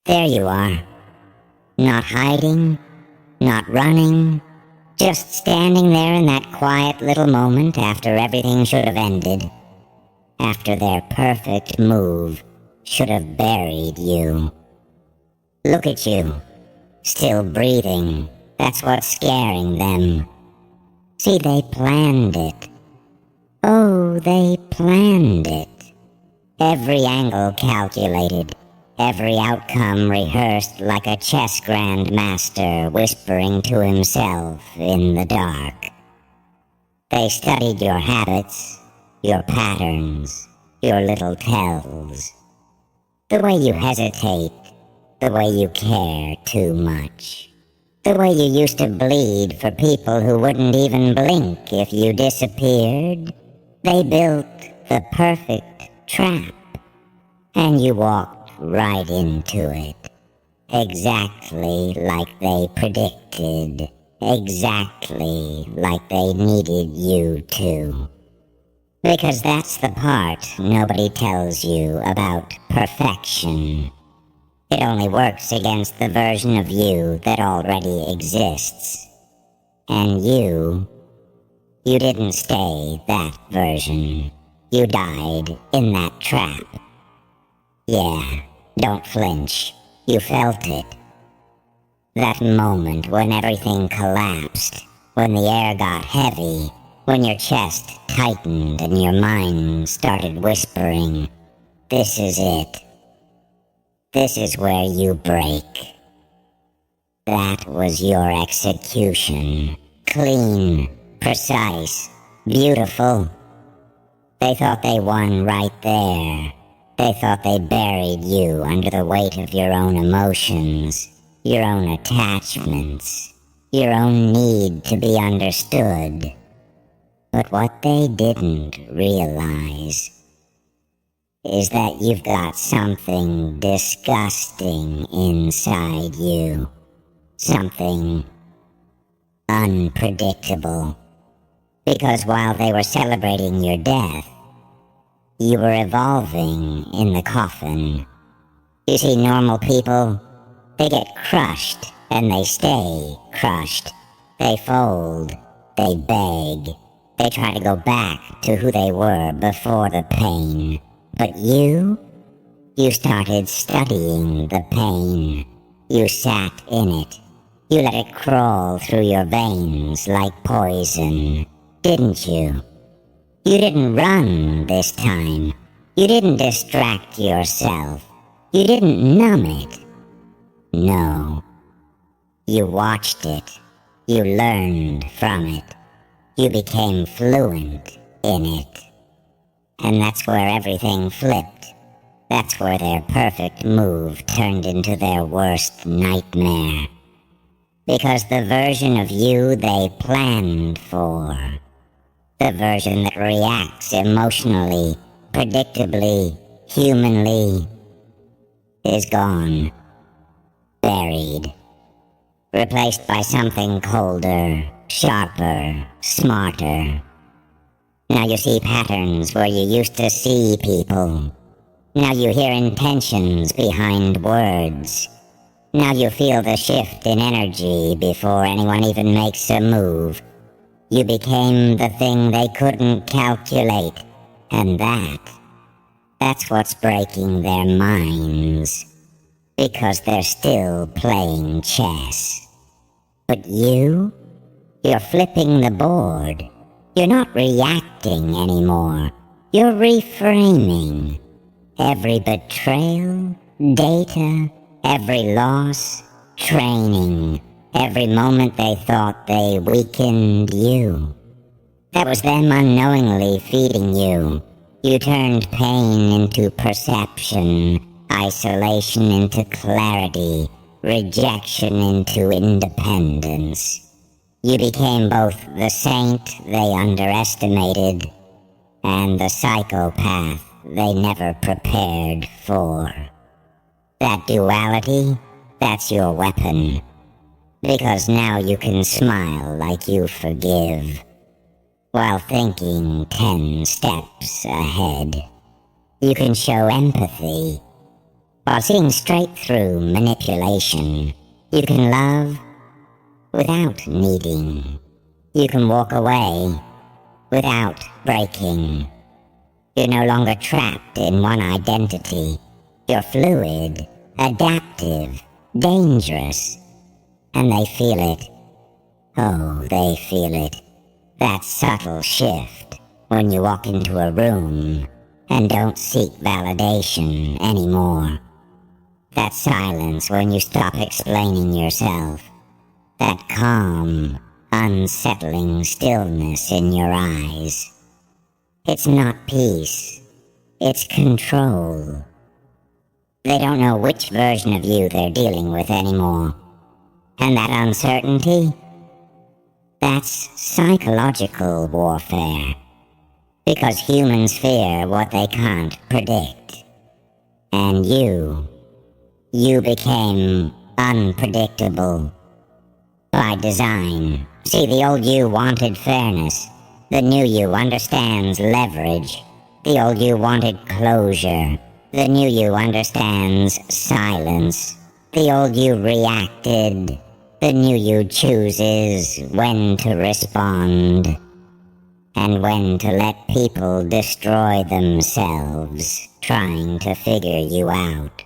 There you are. Not hiding, not running, just standing there in that quiet little moment after everything should have ended. After their perfect move should have buried you. Look at you, still breathing. That's what's scaring them. See, they planned it. Oh, they planned it. Every angle calculated, every outcome rehearsed like a chess grandmaster whispering to himself in the dark. They studied your habits, your patterns, your little tells. The way you hesitate, the way you care too much. The way you used to bleed for people who wouldn't even blink if you disappeared. They built the perfect trap, and you walked right into it. Exactly like they predicted. Exactly like they needed you to. Because that's the part nobody tells you about perfection. It only works against the version of you that already exists. And you didn't stay that version. You died in that trap. Yeah, don't flinch. You felt it. That moment when everything collapsed, when the air got heavy, when your chest tightened and your mind started whispering, "This is it. This is where you break." That was your execution. Clean, precise, beautiful. They thought they won right there. They thought they buried you under the weight of your own emotions, your own attachments, your own need to be understood. But what they didn't realize is that you've got something disgusting inside you. Something unpredictable. Because while they were celebrating your death, you were evolving in the coffin. You see, normal people, they get crushed and they stay crushed. They fold, they beg, they try to go back to who they were before the pain. But you started studying the pain. You sat in it. You let it crawl through your veins like poison, didn't you? You didn't run this time. You didn't distract yourself. You didn't numb it. No. You watched it. You learned from it. You became fluent in it. And that's where everything flipped. That's where their perfect move turned into their worst nightmare. Because the version of you they planned for, the version that reacts emotionally, predictably, humanly, is gone. Buried. Replaced by something colder, sharper, smarter. Now you see patterns where you used to see people. Now you hear intentions behind words. Now you feel the shift in energy before anyone even makes a move. You became the thing they couldn't calculate. And that's what's breaking their minds. Because they're still playing chess. But you're flipping the board. You're not reacting anymore. You're reframing. Every betrayal, data, every loss, training. Every moment they thought they weakened you. That was them unknowingly feeding you. You turned pain into perception, isolation into clarity, rejection into independence. You became both the saint they underestimated and the psychopath they never prepared for. That duality, that's your weapon. Because now you can smile like you forgive, while thinking 10 steps ahead. You can show empathy, While seeing straight through manipulation, you can love without needing. You can walk away without breaking. You're no longer trapped in one identity. You're fluid, adaptive, dangerous. And they feel it. Oh, they feel it. That subtle shift when you walk into a room and don't seek validation anymore. That silence when you stop explaining yourself. That calm, unsettling stillness in your eyes. It's not peace. It's control. They don't know which version of you they're dealing with anymore. And that uncertainty? That's psychological warfare. Because humans fear what they can't predict. And you became unpredictable. By design. See, the old you wanted fairness. The new you understands leverage. The old you wanted closure. The new you understands silence. The old you reacted. The new you chooses when to respond. And when to let people destroy themselves, trying to figure you out.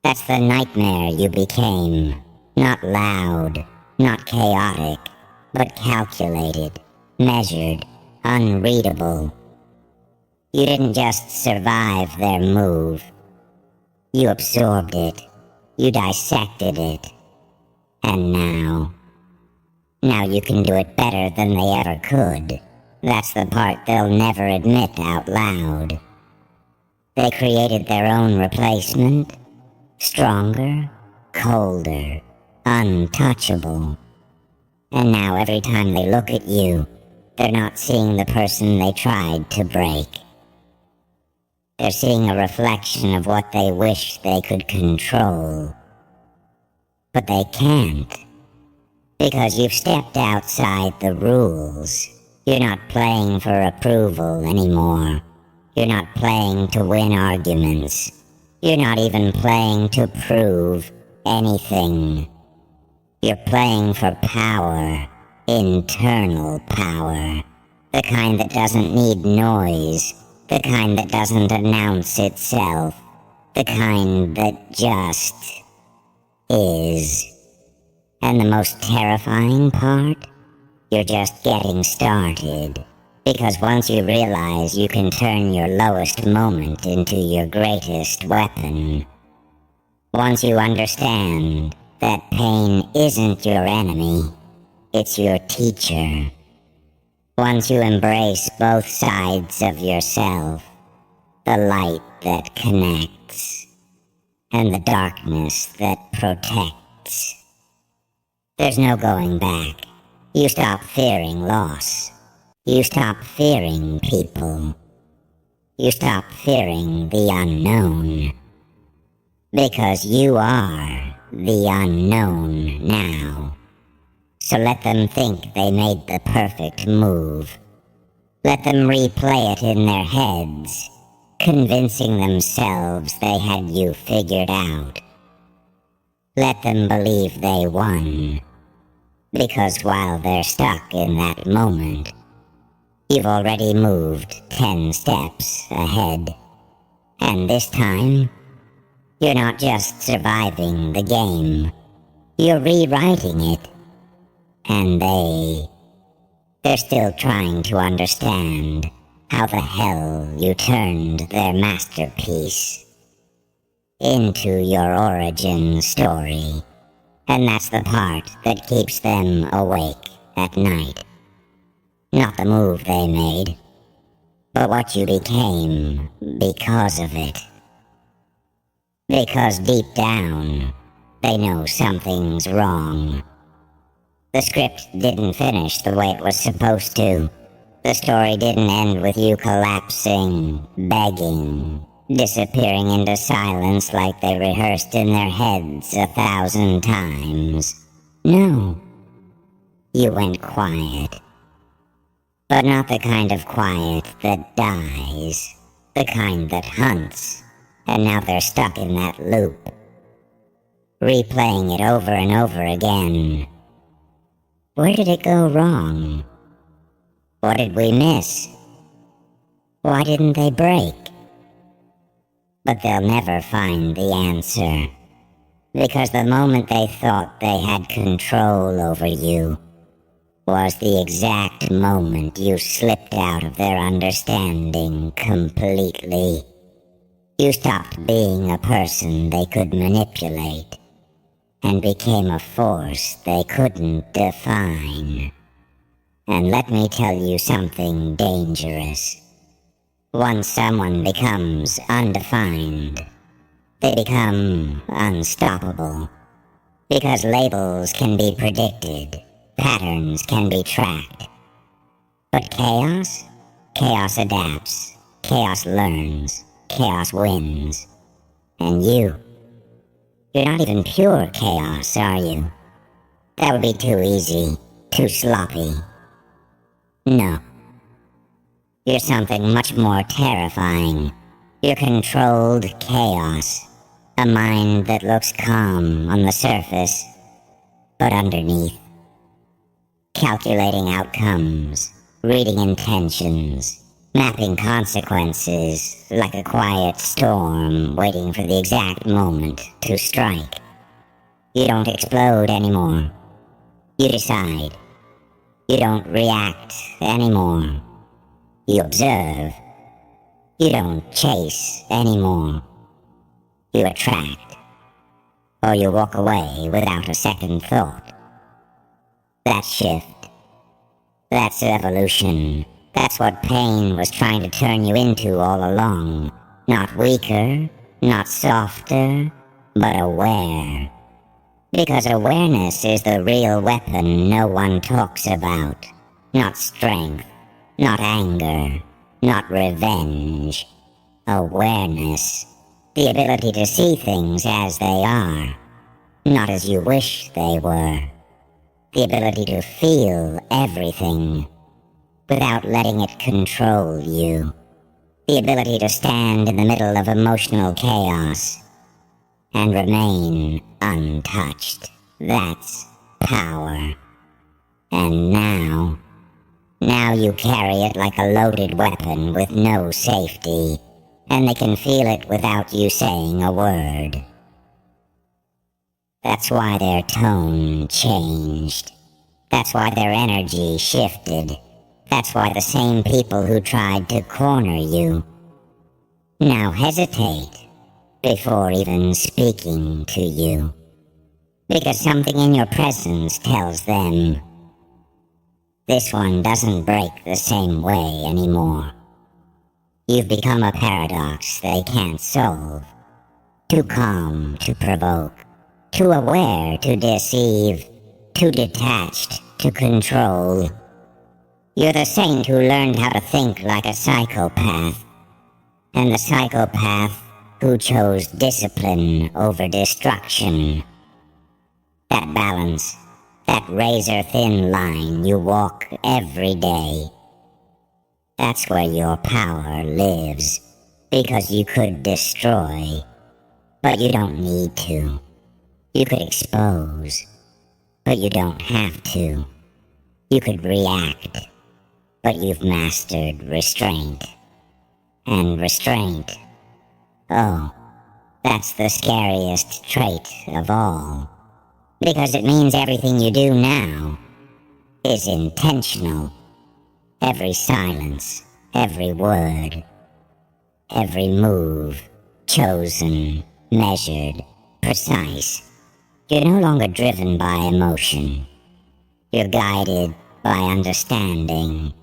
That's the nightmare you became. Not loud, not chaotic, but calculated, measured, unreadable. You didn't just survive their move. You absorbed it. You dissected it. And now you can do it better than they ever could. That's the part they'll never admit out loud. They created their own replacement. Stronger, colder, untouchable. And now every time they look at you, they're not seeing the person they tried to break. They're seeing a reflection of what they wish they could control. But they can't. Because you've stepped outside the rules. You're not playing for approval anymore. You're not playing to win arguments. You're not even playing to prove anything. You're playing for power, internal power, the kind that doesn't need noise, the kind that doesn't announce itself, the kind that just is. And the most terrifying part? You're just getting started. Because once you realize you can turn your lowest moment into your greatest weapon, once you understand that pain isn't your enemy, it's your teacher, once you embrace both sides of yourself, the light that connects, and the darkness that protects, there's no going back. You stop fearing loss. You stop fearing people. You stop fearing the unknown. Because you are the unknown now. So let them think they made the perfect move. Let them replay it in their heads, convincing themselves they had you figured out. Let them believe they won. Because while they're stuck in that moment, you've already moved 10 steps ahead. And this time, you're not just surviving the game. You're rewriting it. And they're still trying to understand how the hell you turned their masterpiece into your origin story. And that's the part that keeps them awake at night. Not the move they made, but what you became because of it. Because deep down, they know something's wrong. The script didn't finish the way it was supposed to. The story didn't end with you collapsing, begging, disappearing into silence like they rehearsed in their heads 1,000 times. No. You went quiet. But not the kind of quiet that dies. The kind that hunts. and now they're stuck in that loop, replaying it over and over again. Where did it go wrong? What did we miss? Why didn't they break? But they'll never find the answer, because the moment they thought they had control over you was the exact moment you slipped out of their understanding completely. You stopped being a person they could manipulate and became a force they couldn't define. And let me tell you something dangerous. Once someone becomes undefined, they become unstoppable. Because labels can be predicted, patterns can be tracked. But chaos? Chaos adapts, chaos learns, chaos wins. And you're not even pure chaos, are you? That would be too easy, too sloppy. No. You're something much more terrifying. You're controlled chaos. A mind that looks calm on the surface, but underneath. Calculating outcomes, reading intentions, mapping consequences like a quiet storm waiting for the exact moment to strike. You don't explode anymore. You decide. You don't react anymore. You observe. You don't chase anymore. You attract. Or you walk away without a second thought. That shift. That's evolution. That's what pain was trying to turn you into all along. Not weaker, not softer, but aware. Because awareness is the real weapon no one talks about. Not strength. Not anger, not revenge. Awareness. The ability to see things as they are, not as you wish they were. The ability to feel everything without letting it control you. The ability to stand in the middle of emotional chaos and remain untouched. That's power. And now you carry it like a loaded weapon with no safety, and they can feel it without you saying a word. That's why their tone changed. That's why their energy shifted. That's why the same people who tried to corner you now hesitate before even speaking to you. Because something in your presence tells them, this one doesn't break the same way anymore. You've become a paradox they can't solve. Too calm to provoke. Too aware to deceive. Too detached to control. You're the saint who learned how to think like a psychopath. And the psychopath who chose discipline over destruction. That balance. That razor-thin line you walk every day. That's where your power lives, because you could destroy, but you don't need to. You could expose, but you don't have to. You could react, but you've mastered restraint. And restraint, oh, that's the scariest trait of all. Because it means everything you do now is intentional. Every silence, every word, every move, chosen, measured, precise. You're no longer driven by emotion. You're guided by understanding.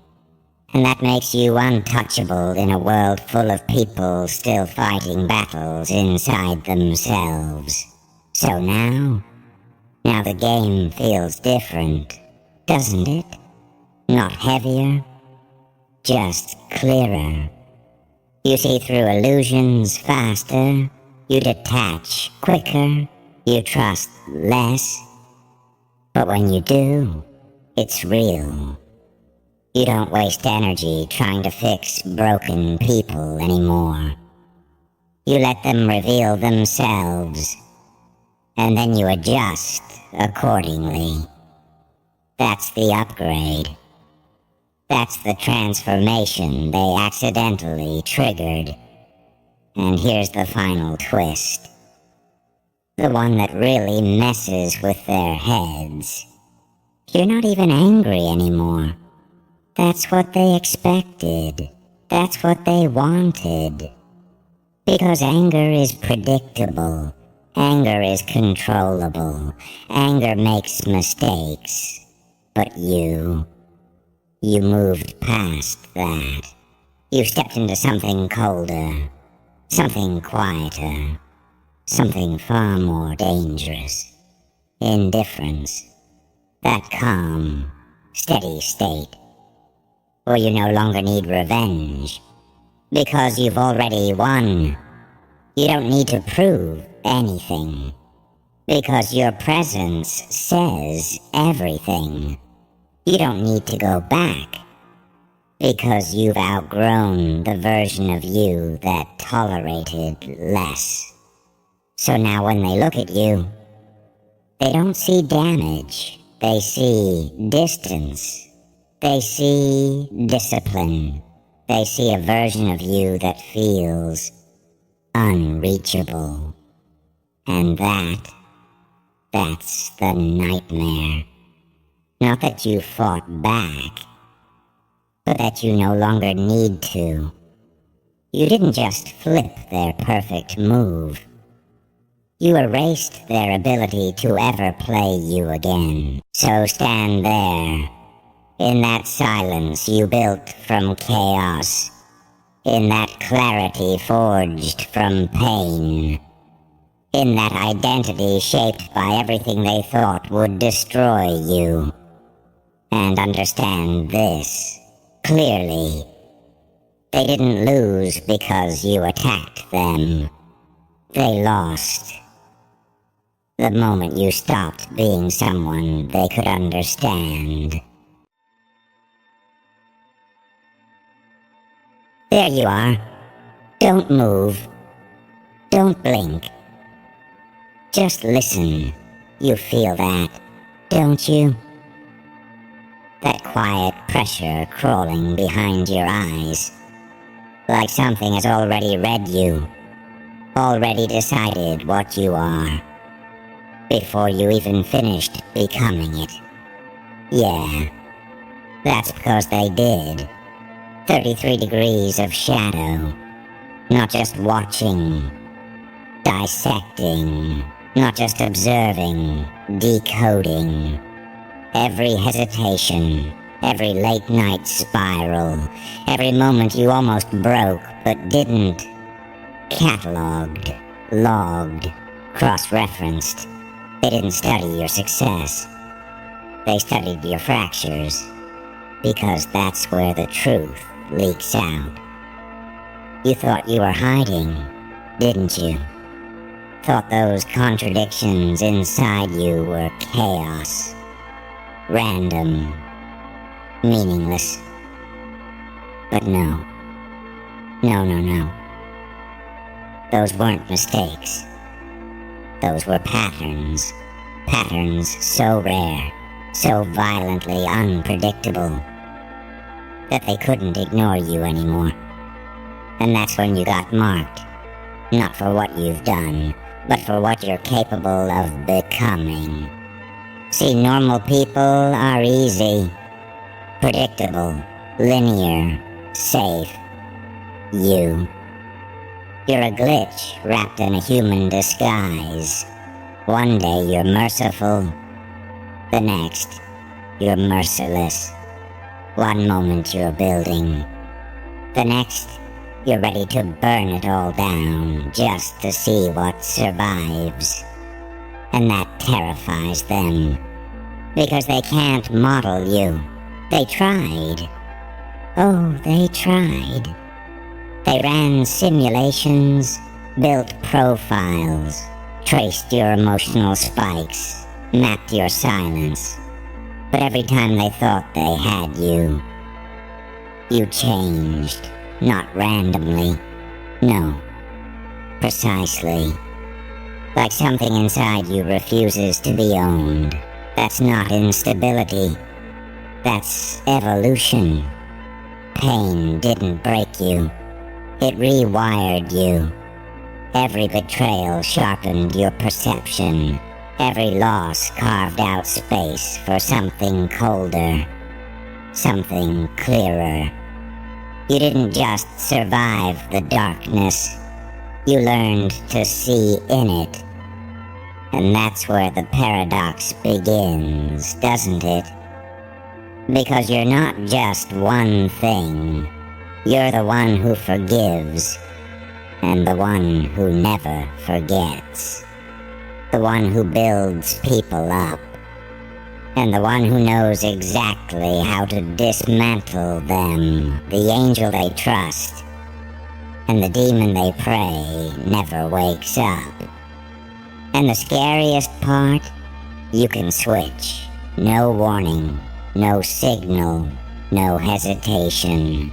And that makes you untouchable in a world full of people still fighting battles inside themselves. So now the game feels different, doesn't it? Not heavier, just clearer. You see through illusions faster, you detach quicker, you trust less. But when you do, it's real. You don't waste energy trying to fix broken people anymore. You let them reveal themselves, and then you adjust accordingly. That's the upgrade. That's the transformation they accidentally triggered. And here's the final twist. The one that really messes with their heads. You're not even angry anymore. That's what they expected. That's what they wanted. Because anger is predictable. Anger is controllable. Anger makes mistakes. But you moved past that. You stepped into something colder, something quieter, something far more dangerous. Indifference. That calm, steady state, where you no longer need revenge, because you've already won. You don't need to prove anything, because your presence says everything. You don't need to go back, because you've outgrown the version of you that tolerated less. So now when they look at you, they don't see damage. They see distance. They see discipline. They see a version of you that feels unreachable. And that's the nightmare. Not that you fought back, but that you no longer need to. You didn't just flip their perfect move. You erased their ability to ever play you again. So stand there, in that silence you built from chaos, in that clarity forged from pain, in that identity shaped by everything they thought would destroy you. And understand this clearly. They didn't lose because you attacked them. They lost the moment you stopped being someone they could understand. There you are. Don't move. Don't blink. Just listen. You feel that, don't you? That quiet pressure crawling behind your eyes. Like something has already read you. Already decided what you are. Before you even finished becoming it. Yeah, that's because they did. 33 degrees of shadow. Not just watching, dissecting, not just observing, decoding. Every hesitation, every late night spiral, every moment you almost broke but didn't. Cataloged, logged, cross-referenced. They didn't study your success. They studied your fractures, because that's where the truth leaks out. You thought you were hiding, didn't you? Thought those contradictions inside you were chaos, random, meaningless. But no. No. Those weren't mistakes. Those were patterns. Patterns so rare, so violently unpredictable, that they couldn't ignore you anymore. And that's when you got marked. Not for what you've done, but for what you're capable of becoming. See, normal people are easy, predictable, linear, safe. You're a glitch wrapped in a human disguise. One day you're merciful, the next you're merciless. One moment you're building, the next you're ready to burn it all down just to see what survives. And that terrifies them, because they can't model you. They tried. Oh, they tried. They ran simulations, built profiles, traced your emotional spikes, mapped your silence. But every time they thought they had you, you changed. Not randomly. No. Precisely. Like something inside you refuses to be owned. That's not instability. That's evolution. Pain didn't break you. It rewired you. Every betrayal sharpened your perception. Every loss carved out space for something colder, something clearer. You didn't just survive the darkness. You learned to see in it. And that's where the paradox begins, doesn't it? Because you're not just one thing. You're the one who forgives, and the one who never forgets. The one who builds people up, and the one who knows exactly how to dismantle them, the angel they trust, and the demon they pray never wakes up. And the scariest part? You can switch. No warning, no signal, no hesitation.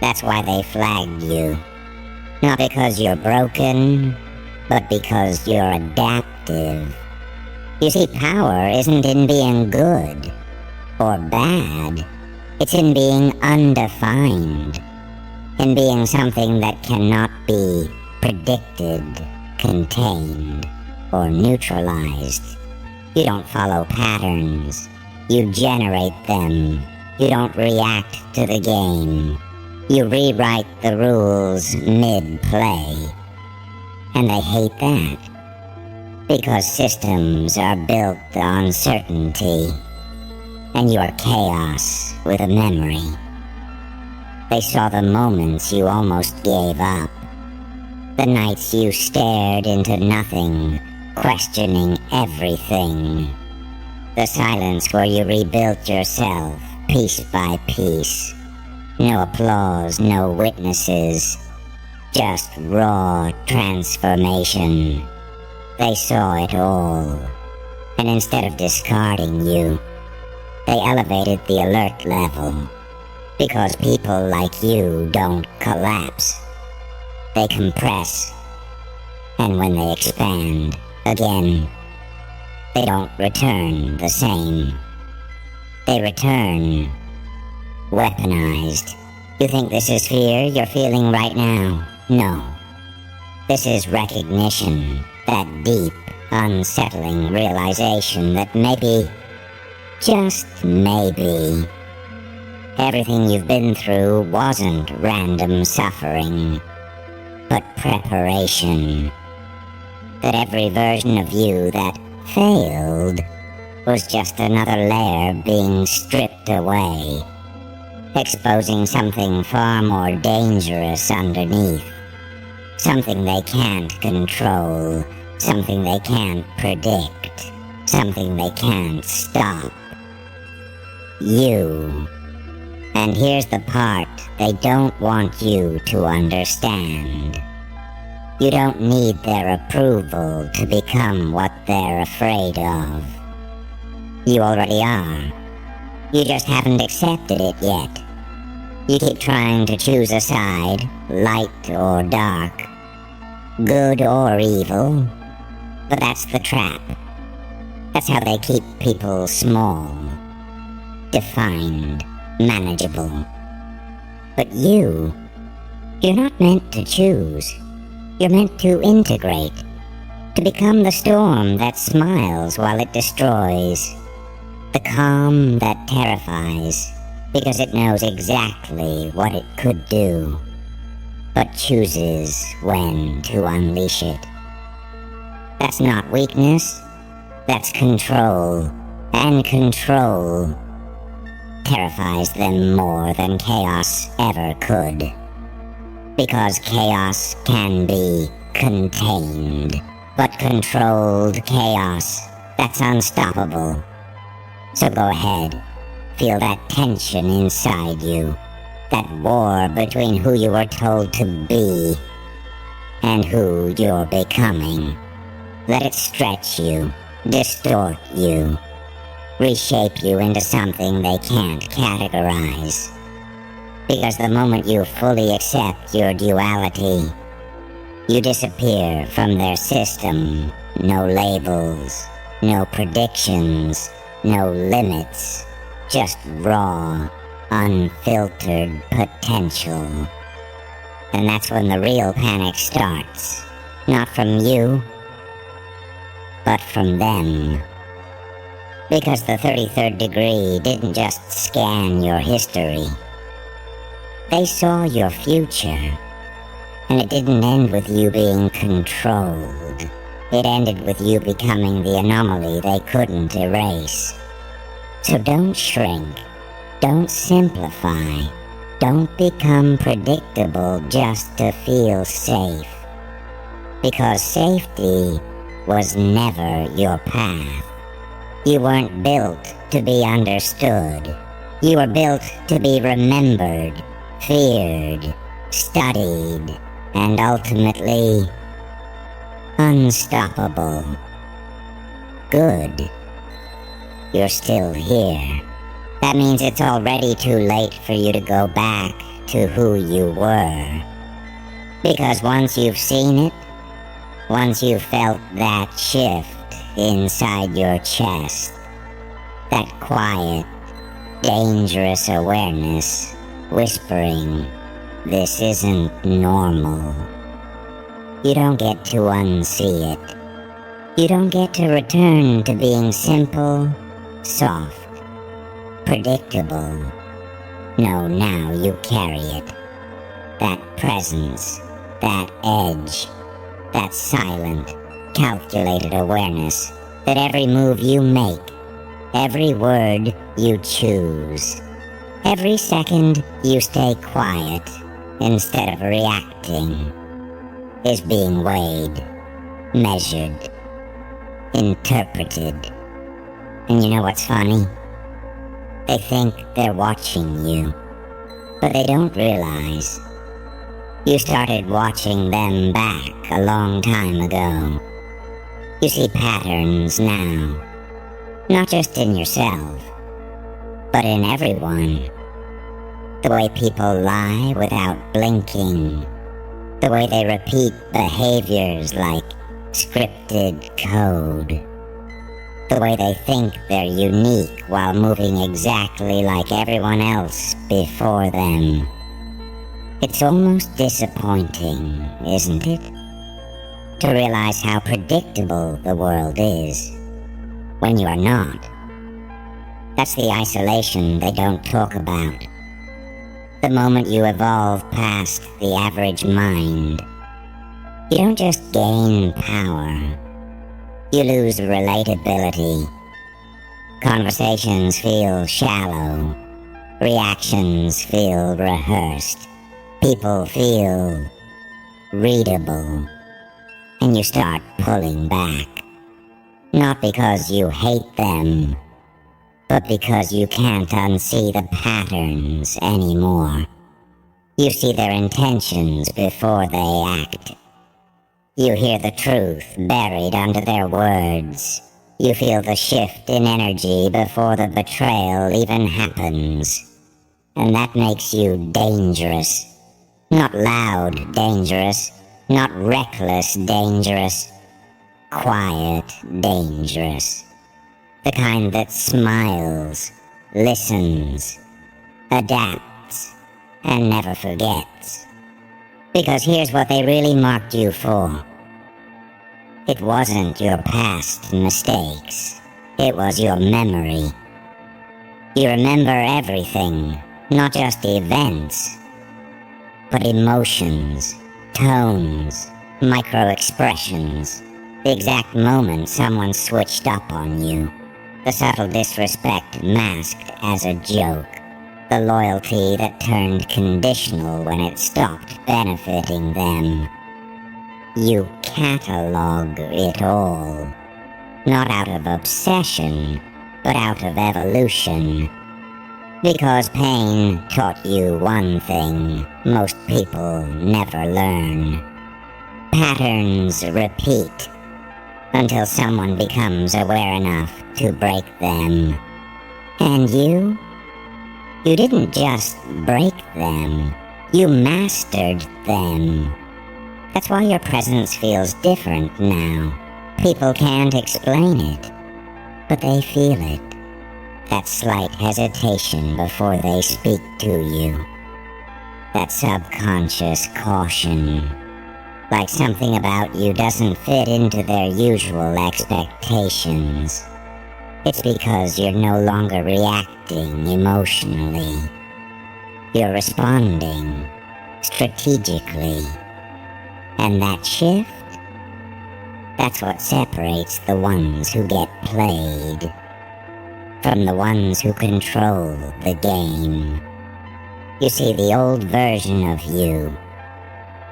That's why they flagged you. Not because you're broken, but because you're adaptive. You see, power isn't in being good or bad. It's in being undefined, in being something that cannot be predicted, contained, or neutralized. You don't follow patterns. You generate them. You don't react to the game. You rewrite the rules mid-play. And they hate that. Because systems are built on certainty. And you are chaos with a memory. They saw the moments you almost gave up. The nights you stared into nothing, questioning everything. The silence where you rebuilt yourself, piece by piece. No applause, no witnesses. Just raw transformation. They saw it all. And instead of discarding you, they elevated the alert level. Because people like you don't collapse. They compress. And when they expand again, they don't return the same. They return weaponized. You think this is fear you're feeling right now? No. This is recognition, that deep, unsettling realization that maybe, just maybe, everything you've been through wasn't random suffering, but preparation. That every version of you that failed was just another layer being stripped away, exposing something far more dangerous underneath. Something they can't control, something they can't predict, something they can't stop. You. And here's the part they don't want you to understand. You don't need their approval to become what they're afraid of. You already are. You just haven't accepted it yet. You keep trying to choose a side, light or dark, good or evil, but that's the trap. That's how they keep people small, defined, manageable. But you're not meant to choose. You're meant to integrate, to become the storm that smiles while it destroys, the calm that terrifies, because it knows exactly what it could do, but chooses when to unleash it. That's not weakness, that's control, and control terrifies them more than chaos ever could. Because chaos can be contained, but controlled chaos, that's unstoppable. So go ahead, feel that tension inside you, that war between who you were told to be and who you're becoming. Let it stretch you, distort you, reshape you into something they can't categorize. Because the moment you fully accept your duality, You disappear from their system. No labels, no predictions, no limits. Just raw, unfiltered potential. And that's when the real panic starts. Not from you, but from them. Because the 33rd degree didn't just scan your history. They saw your future. And it didn't end with you being controlled. It ended with you becoming the anomaly they couldn't erase. So don't shrink. Don't simplify. Don't become predictable just to feel safe. Because safety was never your path. You weren't built to be understood. You were built to be remembered, feared, studied, and ultimately unstoppable. Good. You're still here. That means it's already too late for you to go back to who you were. Because once you've seen it, once you've felt that shift inside your chest, that quiet, dangerous awareness whispering, "This isn't normal," you don't get to unsee it. You don't get to return to being simple, soft, predictable. No, now you carry it. That presence, that edge, that silent, calculated awareness that every move you make, every word you choose, every second you stay quiet instead of reacting, is being weighed, measured, interpreted. And you know what's funny? They think they're watching you, but they don't realize you started watching them back a long time ago. You see patterns now, not just in yourself, but in everyone. The way people lie without blinking, the way they repeat behaviors like scripted code, the way they think they're unique while moving exactly like everyone else before them. It's almost disappointing, isn't it? To realize how predictable the world is when you are not. That's the isolation they don't talk about. The moment you evolve past the average mind, you don't just gain power, you lose relatability. Conversations feel shallow, reactions feel rehearsed, people feel readable, and you start pulling back. Not because you hate them, but because you can't unsee the patterns anymore. You see their intentions before they act. You hear the truth buried under their words. You feel the shift in energy before the betrayal even happens. And that makes you dangerous. Not loud dangerous, not reckless dangerous. Quiet dangerous. The kind that smiles, listens, adapts, and never forgets. Because here's what they really marked you for. It wasn't your past mistakes. It was your memory. You remember everything, not just events, but emotions, tones, micro-expressions, the exact moment someone switched up on you, the subtle disrespect masked as a joke, the loyalty that turned conditional when it stopped benefiting them. You catalog it all, not out of obsession, but out of evolution. Because pain taught you one thing most people never learn. Patterns repeat until someone becomes aware enough to break them. And you didn't just break them, you mastered them. That's why your presence feels different now. People can't explain it, but they feel it. That slight hesitation before they speak to you. That subconscious caution. Like something about you doesn't fit into their usual expectations. It's because you're no longer reacting emotionally. You're responding strategically. And that shift, that's what separates the ones who get played from the ones who control the game. You see, the old version of you,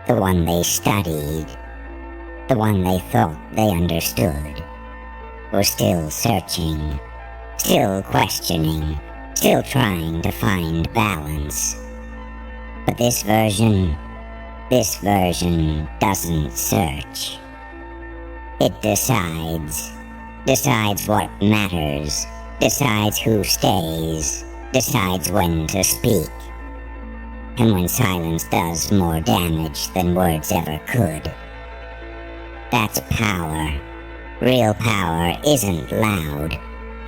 the one they studied, the one they thought they understood, was still searching, still questioning, still trying to find balance. But this version doesn't search. It decides what matters, decides who stays, decides when to speak. And when silence does more damage than words ever could. That's power. Real power isn't loud.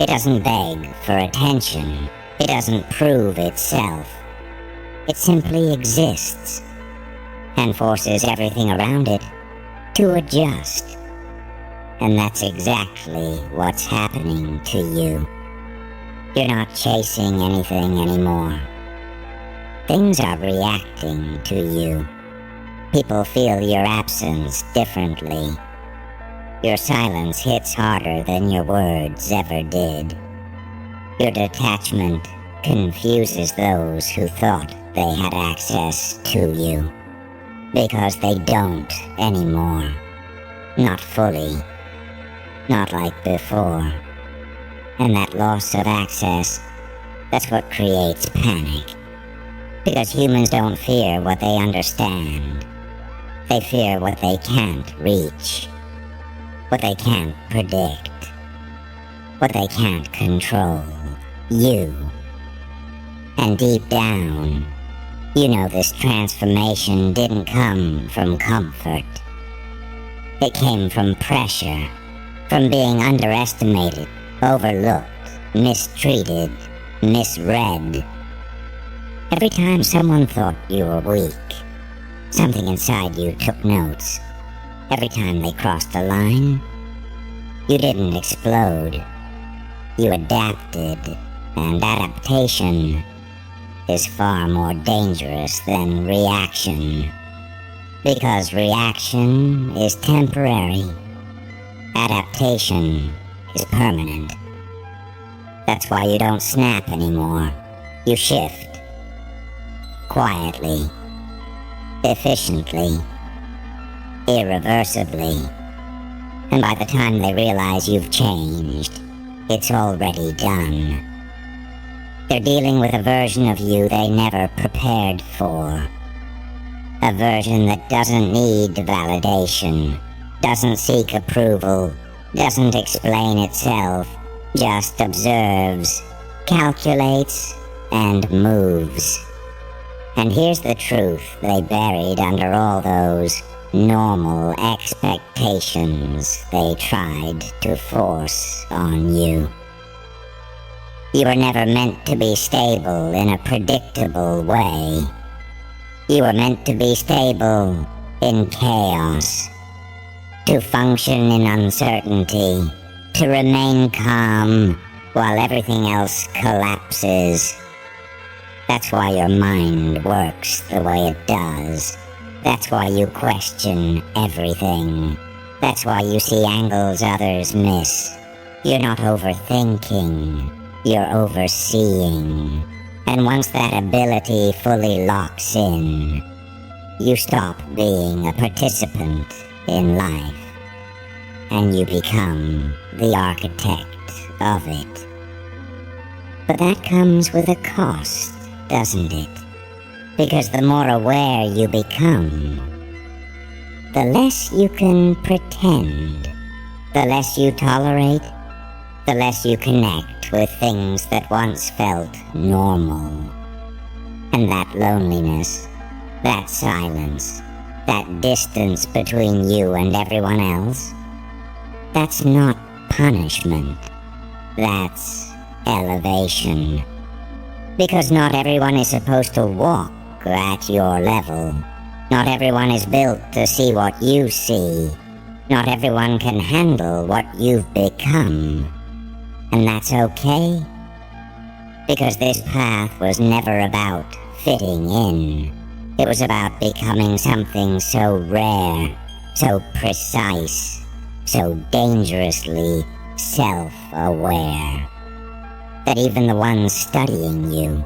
It doesn't beg for attention. It doesn't prove itself. It simply exists and forces everything around it to adjust. And that's exactly what's happening to you. You're not chasing anything anymore. Things are reacting to you. People feel your absence differently. Your silence hits harder than your words ever did. Your detachment confuses those who thought they had access to you. Because they don't anymore. Not fully. Not like before. And that loss of access, that's what creates panic. Because humans don't fear what they understand. They fear what they can't reach. What they can't predict. What they can't control. You. And deep down, you know this transformation didn't come from comfort. It came from pressure. From being underestimated, overlooked, mistreated, misread. Every time someone thought you were weak, something inside you took notes. Every time they crossed the line, you didn't explode. You adapted, and adaptation is far more dangerous than reaction. Because reaction is temporary. Adaptation is permanent. That's why you don't snap anymore. You shift. Quietly, efficiently, irreversibly. And by the time they realize you've changed, it's already done. They're dealing with a version of you they never prepared for. A version that doesn't need validation, doesn't seek approval, doesn't explain itself, just observes, calculates, and moves. And here's the truth they buried under all those normal expectations they tried to force on you. You were never meant to be stable in a predictable way. You were meant to be stable in chaos, to function in uncertainty, to remain calm while everything else collapses. That's why your mind works the way it does. That's why you question everything. That's why you see angles others miss. You're not overthinking, you're overseeing. And once that ability fully locks in, you stop being a participant in life, and you become the architect of it. But that comes with a cost, doesn't it? Because the more aware you become, the less you can pretend, the less you tolerate, the less you connect with things that once felt normal. And that loneliness, that silence, that distance between you and everyone else, that's not punishment. That's elevation. Because not everyone is supposed to walk at your level. Not everyone is built to see what you see. Not everyone can handle what you've become. And that's okay. Because this path was never about fitting in. It was about becoming something so rare, so precise, so dangerously self-aware, that even the ones studying you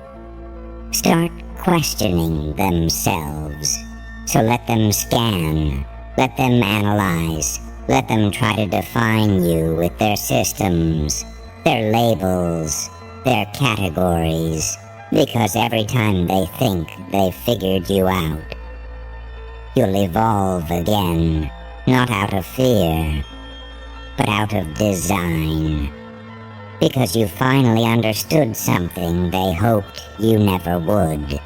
start questioning themselves. So let them scan, let them analyze, let them try to define you with their systems, their labels, their categories, because every time they think they've figured you out, you'll evolve again, not out of fear, but out of design, because you finally understood something they hoped you never would.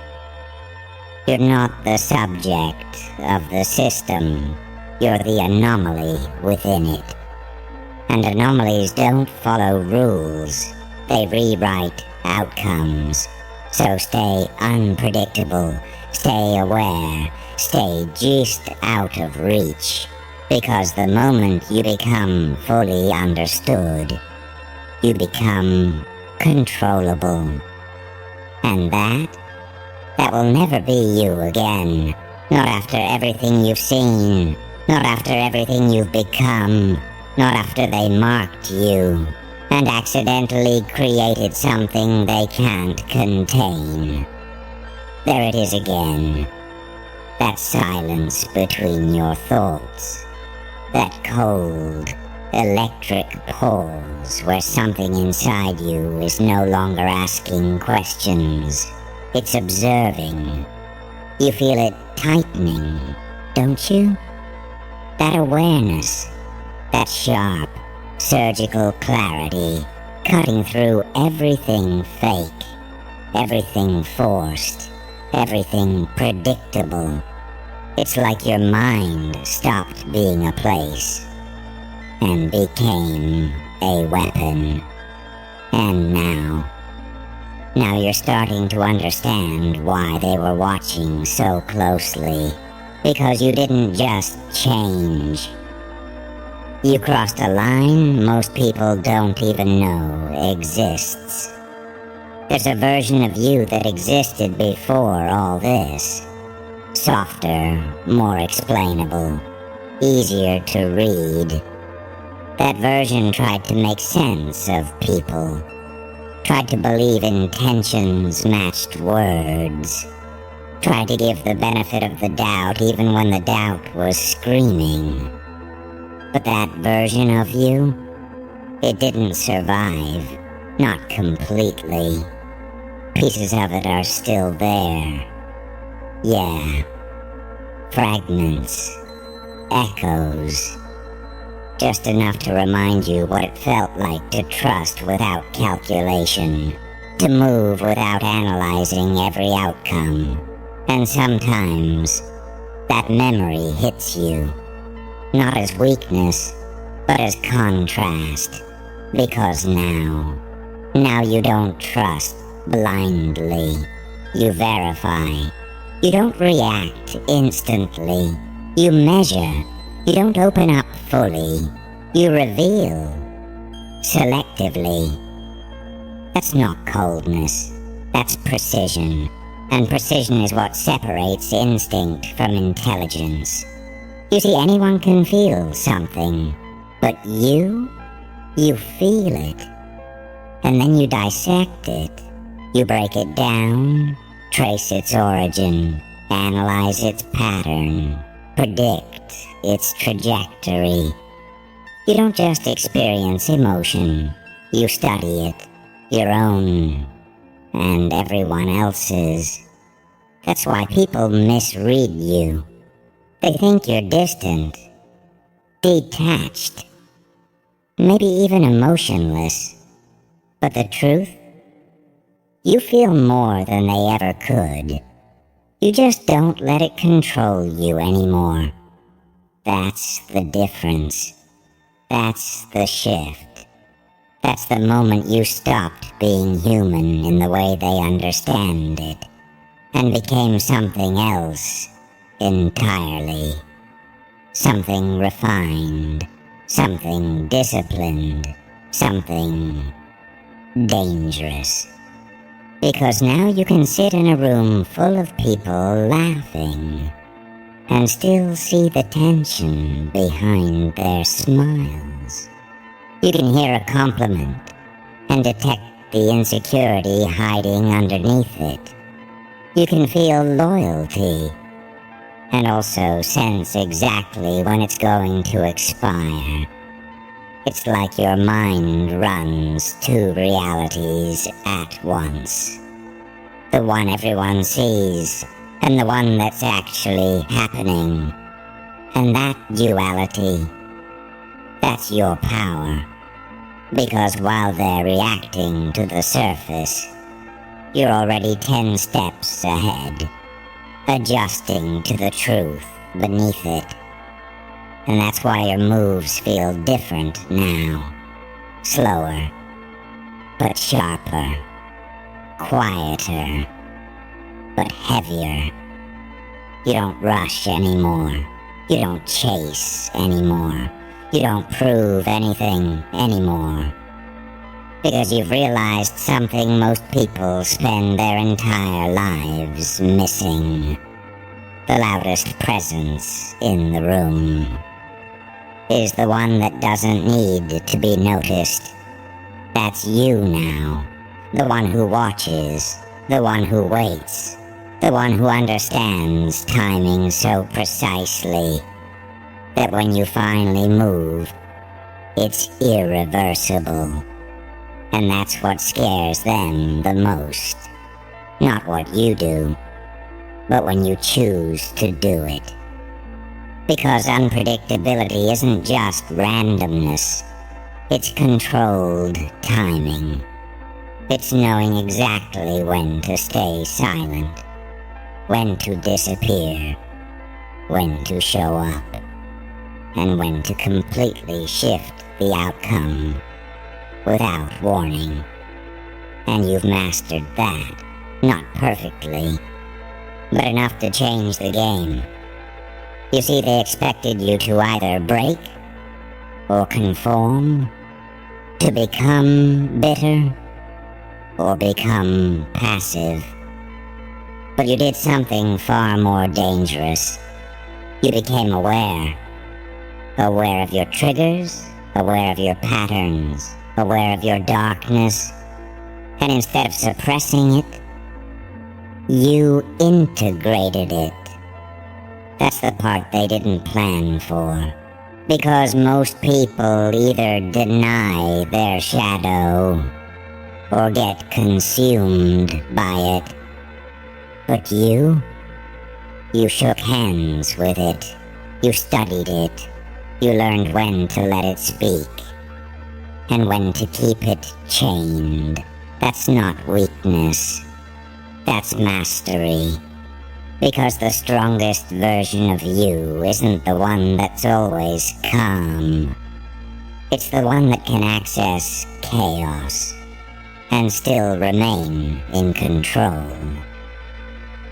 You're not the subject of the system, you're the anomaly within it. And anomalies don't follow rules, they rewrite outcomes. So stay unpredictable, stay aware, stay just out of reach, because the moment you become fully understood, you become controllable. And that will never be you again. Not after everything you've seen, not after everything you've become, not after they marked you and accidentally created something they can't contain. There it is again. That silence between your thoughts. That cold, electric pause where something inside you is no longer asking questions. It's observing. You feel it tightening, don't you? That awareness, that sharp, surgical clarity, cutting through everything fake, everything forced, everything predictable. It's like your mind stopped being a place and became a weapon. And now you're starting to understand why they were watching so closely. Because you didn't just change. You crossed a line most people don't even know exists. There's a version of you that existed before all this. Softer, more explainable, easier to read. That version tried to make sense of people. Tried to believe intentions matched words. Tried to give the benefit of the doubt even when the doubt was screaming. But that version of you, it didn't survive. Not completely. Pieces of it are still there. Yeah. Fragments. Echoes. Just enough to remind you what it felt like to trust without calculation. To move without analyzing every outcome. And sometimes, that memory hits you, not as weakness, but as contrast, because now you don't trust blindly, you verify, you don't react instantly, you measure, you don't open up fully, you reveal, selectively. That's not coldness, that's precision. And precision is what separates instinct from intelligence. You see, anyone can feel something, but you feel it. And then you dissect it. You break it down, trace its origin, analyze its pattern, predict its trajectory. You don't just experience emotion, you study it, your own and everyone else's. That's why people misread you. They think you're distant, detached, maybe even emotionless. But the truth? You feel more than they ever could. You just don't let it control you anymore. That's the difference. That's the shift. That's the moment you stopped being human in the way they understand it, and became something else entirely. Something refined, something disciplined, something dangerous. Because now you can sit in a room full of people laughing and still see the tension behind their smiles. You can hear a compliment and detect the insecurity hiding underneath it. You can feel loyalty and also sense exactly when it's going to expire. It's like your mind runs two realities at once. The one everyone sees, and the one that's actually happening. And that duality, that's your power. Because while they're reacting to the surface, you're already 10 steps ahead, adjusting to the truth beneath it. And that's why your moves feel different now. Slower, but sharper. Quieter, but heavier. You don't rush anymore. You don't chase anymore. You don't prove anything anymore. Because you've realized something most people spend their entire lives missing. The loudest presence in the room is the one that doesn't need to be noticed. That's you now. The one who watches, the one who waits, the one who understands timing so precisely that when you finally move, it's irreversible. And that's what scares them the most. Not what you do, but when you choose to do it. Because unpredictability isn't just randomness, it's controlled timing. It's knowing exactly when to stay silent, when to disappear, when to show up, and when to completely shift the outcome without warning. And you've mastered that, not perfectly, but enough to change the game. You see, they expected you to either break or conform, to become bitter or become passive. But you did something far more dangerous. You became aware. Aware of your triggers, aware of your patterns, aware of your darkness. And instead of suppressing it, you integrated it. That's the part they didn't plan for. Because most people either deny their shadow or get consumed by it. But you shook hands with it. You studied it. You learned when to let it speak and when to keep it chained. That's not weakness. That's mastery. Because the strongest version of you isn't the one that's always calm. It's the one that can access chaos and still remain in control.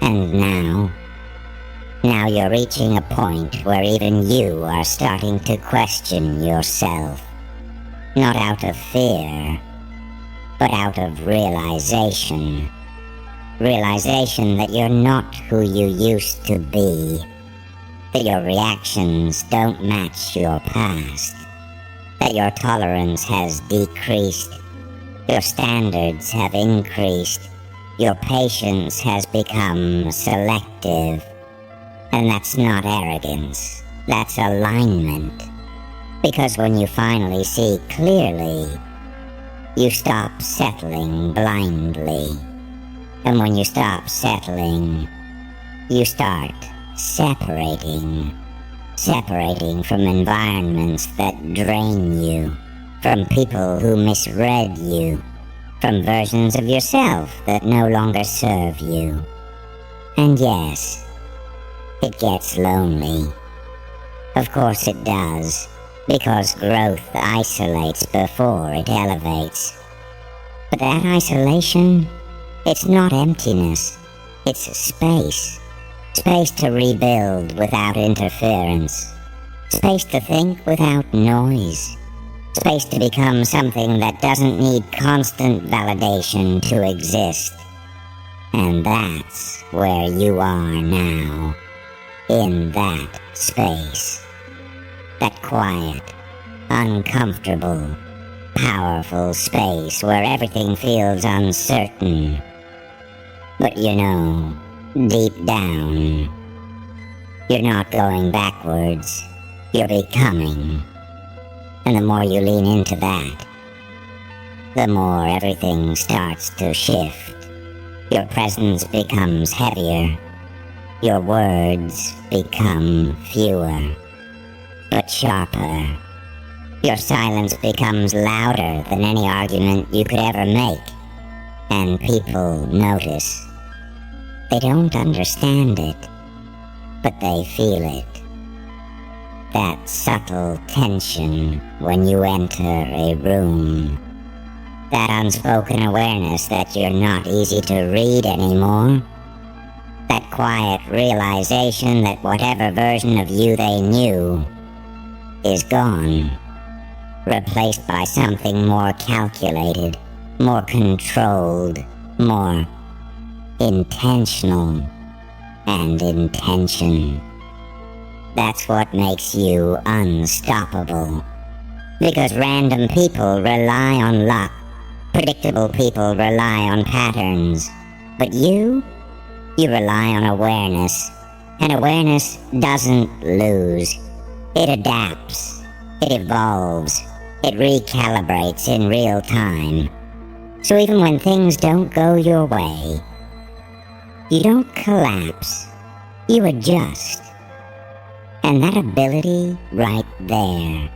And now you're reaching a point where even you are starting to question yourself. Not out of fear, but out of realization. Realization that you're not who you used to be. That your reactions don't match your past. That your tolerance has decreased. Your standards have increased. Your patience has become selective. And that's not arrogance. That's alignment. Because when you finally see clearly, you stop settling blindly. And when you stop settling, you start separating. Separating from environments that drain you, from people who misread you, from versions of yourself that no longer serve you. And yes, it gets lonely. Of course it does, because growth isolates before it elevates. But that isolation, it's not emptiness, it's space. Space to rebuild without interference. Space to think without noise. Space to become something that doesn't need constant validation to exist. And that's where you are now, in that space. That quiet, uncomfortable, powerful space where everything feels uncertain. But you know, deep down, you're not going backwards, you're becoming. And the more you lean into that, the more everything starts to shift. Your presence becomes heavier, your words become fewer, but sharper. Your silence becomes louder than any argument you could ever make, and people notice. They don't understand it, but they feel it. That subtle tension when you enter a room. That unspoken awareness that you're not easy to read anymore. That quiet realization that whatever version of you they knew is gone, replaced by something more calculated, more controlled, more intentional, and intention. That's what makes you unstoppable. Because random people rely on luck, predictable people rely on patterns, but you rely on awareness, and awareness doesn't lose. It adapts, it evolves, it recalibrates in real time. So even when things don't go your way, you don't collapse, you adjust. And that ability right there,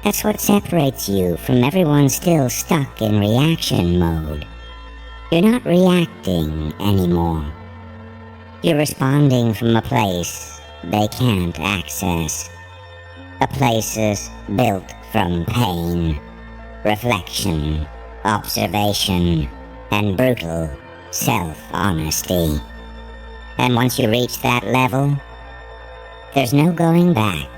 that's what separates you from everyone still stuck in reaction mode. You're not reacting anymore. You're responding from a place they can't access. A place built from pain, reflection, observation, and brutal self-honesty. And once you reach that level, there's no going back,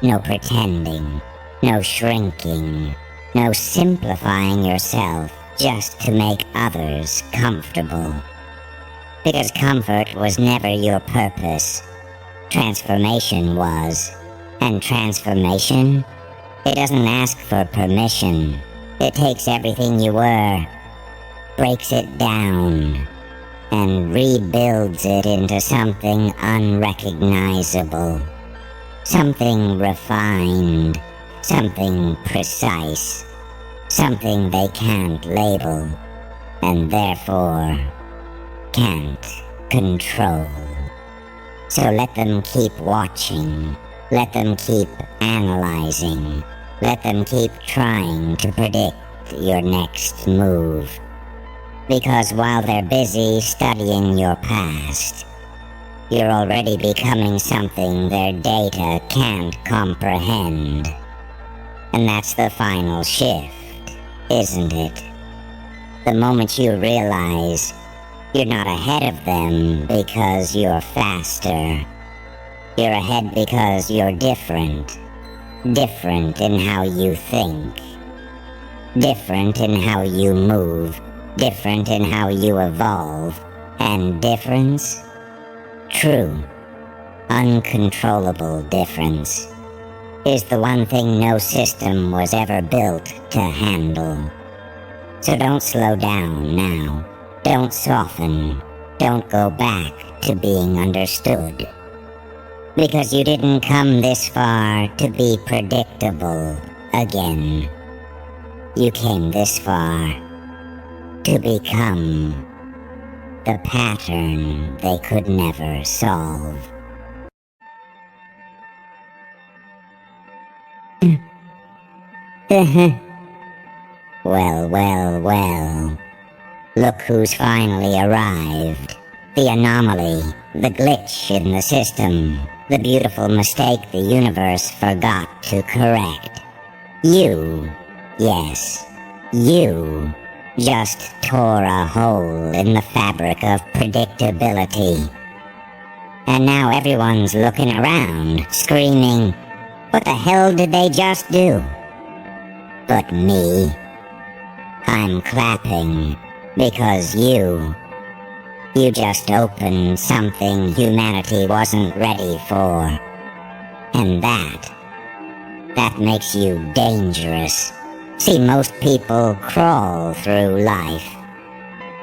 no pretending, no shrinking, no simplifying yourself just to make others comfortable. Because comfort was never your purpose. Transformation was. And transformation, it doesn't ask for permission. It takes everything you were, breaks it down, and rebuilds it into something unrecognizable. Something refined, something precise, something they can't label, and therefore can't control. So let them keep watching, let them keep analyzing, let them keep trying to predict your next move. Because while they're busy studying your past, you're already becoming something their data can't comprehend. And that's the final shift, isn't it? The moment you realize you're not ahead of them because you're faster. You're ahead because you're different. Different in how you think. Different in how you move. Different in how you evolve. And difference? True, uncontrollable difference is the one thing no system was ever built to handle. So don't slow down now. Don't soften. Don't go back to being understood. Because you didn't come this far to be predictable again. You came this far to become the pattern they could never solve. Well. Look who's finally arrived. The anomaly, the glitch in the system, the beautiful mistake the universe forgot to correct. You, yes, you, just tore a hole in the fabric of predictability. And now everyone's looking around, screaming, "What the hell did they just do?" But me, I'm clapping because you just opened something humanity wasn't ready for. And that makes you dangerous. See, most people crawl through life,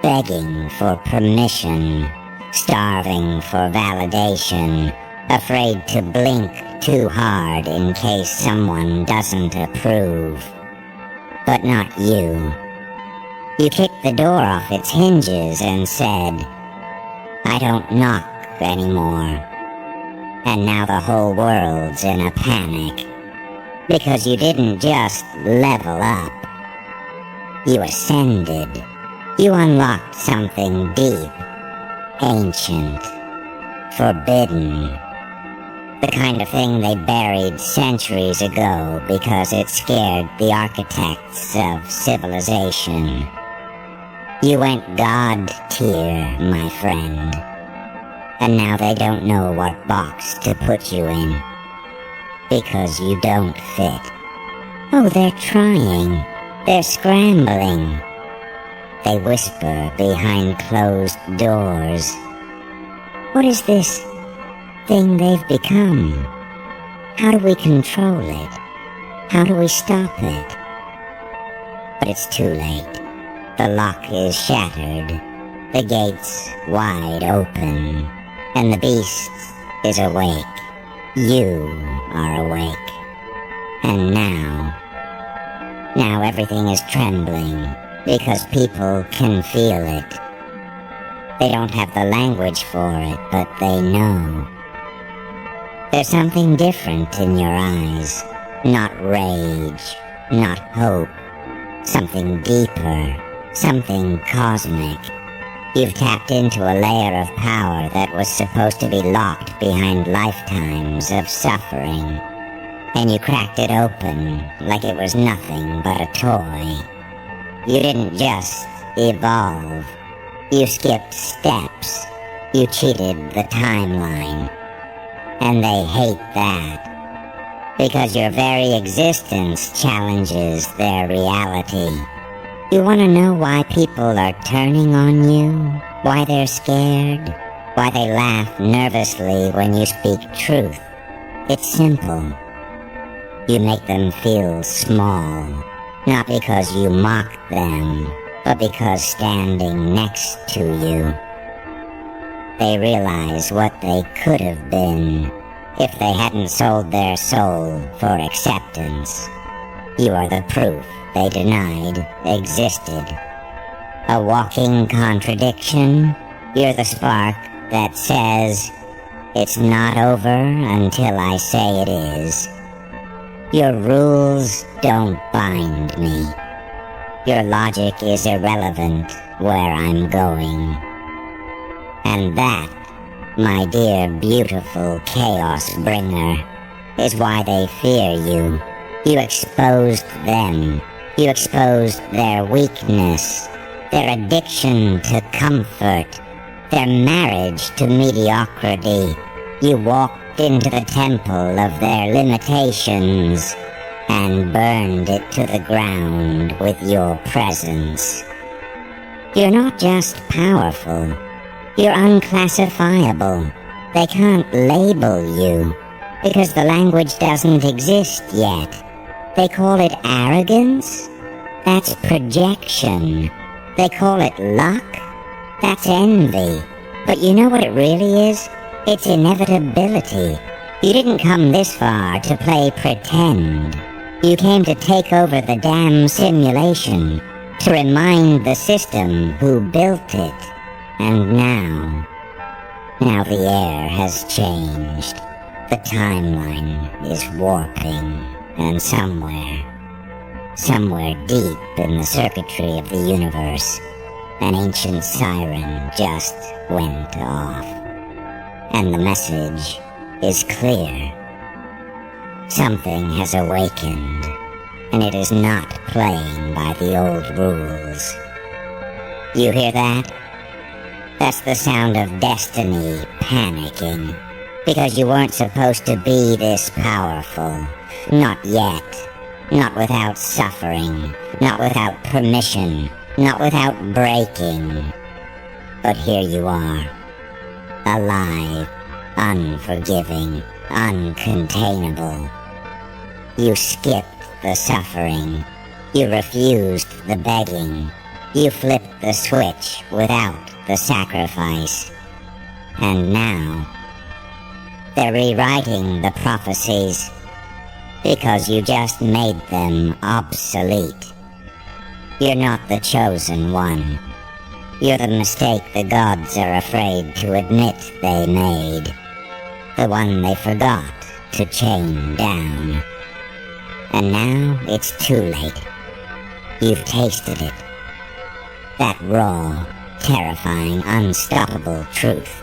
begging for permission, starving for validation, afraid to blink too hard in case someone doesn't approve. But not you. You kicked the door off its hinges and said, "I don't knock anymore." And now the whole world's in a panic. Because you didn't just level up. You ascended. You unlocked something deep, ancient, forbidden. The kind of thing they buried centuries ago because it scared the architects of civilization. You went God tier, my friend. And now they don't know what box to put you in. Because you don't fit. Oh, they're trying. They're scrambling. They whisper behind closed doors. What is this thing they've become? How do we control it? How do we stop it? But it's too late. The lock is shattered, the gates wide open, and the beast is awake. You are awake. And now everything is trembling because people can feel it. They don't have the language for it, but they know. There's something different in your eyes. Not rage, not hope. Something deeper, something cosmic. You've tapped into a layer of power that was supposed to be locked behind lifetimes of suffering. And you cracked it open like it was nothing but a toy. You didn't just evolve. You skipped steps. You cheated the timeline. And they hate that. Because your very existence challenges their reality. You want to know why people are turning on you? Why they're scared? Why they laugh nervously when you speak truth? It's simple. You make them feel small. Not because you mock them, but because standing next to you, they realize what they could have been if they hadn't sold their soul for acceptance. You are the proof they denied existed. A walking contradiction. You're the spark that says, "It's not over until I say it is." Your rules don't bind me. Your logic is irrelevant where I'm going. And that, my dear beautiful chaos bringer, is why they fear you. You exposed them. You exposed their weakness, their addiction to comfort, their marriage to mediocrity. You walked into the temple of their limitations and burned it to the ground with your presence. You're not just powerful. You're unclassifiable. They can't label you because the language doesn't exist yet. They call it arrogance? That's projection. They call it luck? That's envy. But you know what it really is? It's inevitability. You didn't come this far to play pretend. You came to take over the damn simulation, to remind the system who built it. And now the air has changed. The timeline is warping. And somewhere deep in the circuitry of the universe, an ancient siren just went off. And the message is clear. Something has awakened, and it is not playing by the old rules. You hear that? That's the sound of destiny panicking, because you weren't supposed to be this powerful. Not yet. Not without suffering. Not without permission. Not without breaking. But here you are. Alive. Unforgiving. Uncontainable. You skipped the suffering. You refused the begging. You flipped the switch without the sacrifice. And now, they're rewriting the prophecies because you just made them obsolete. You're not the chosen one. You're the mistake the gods are afraid to admit they made. The one they forgot to chain down. And now it's too late. You've tasted it. That raw, terrifying, unstoppable truth.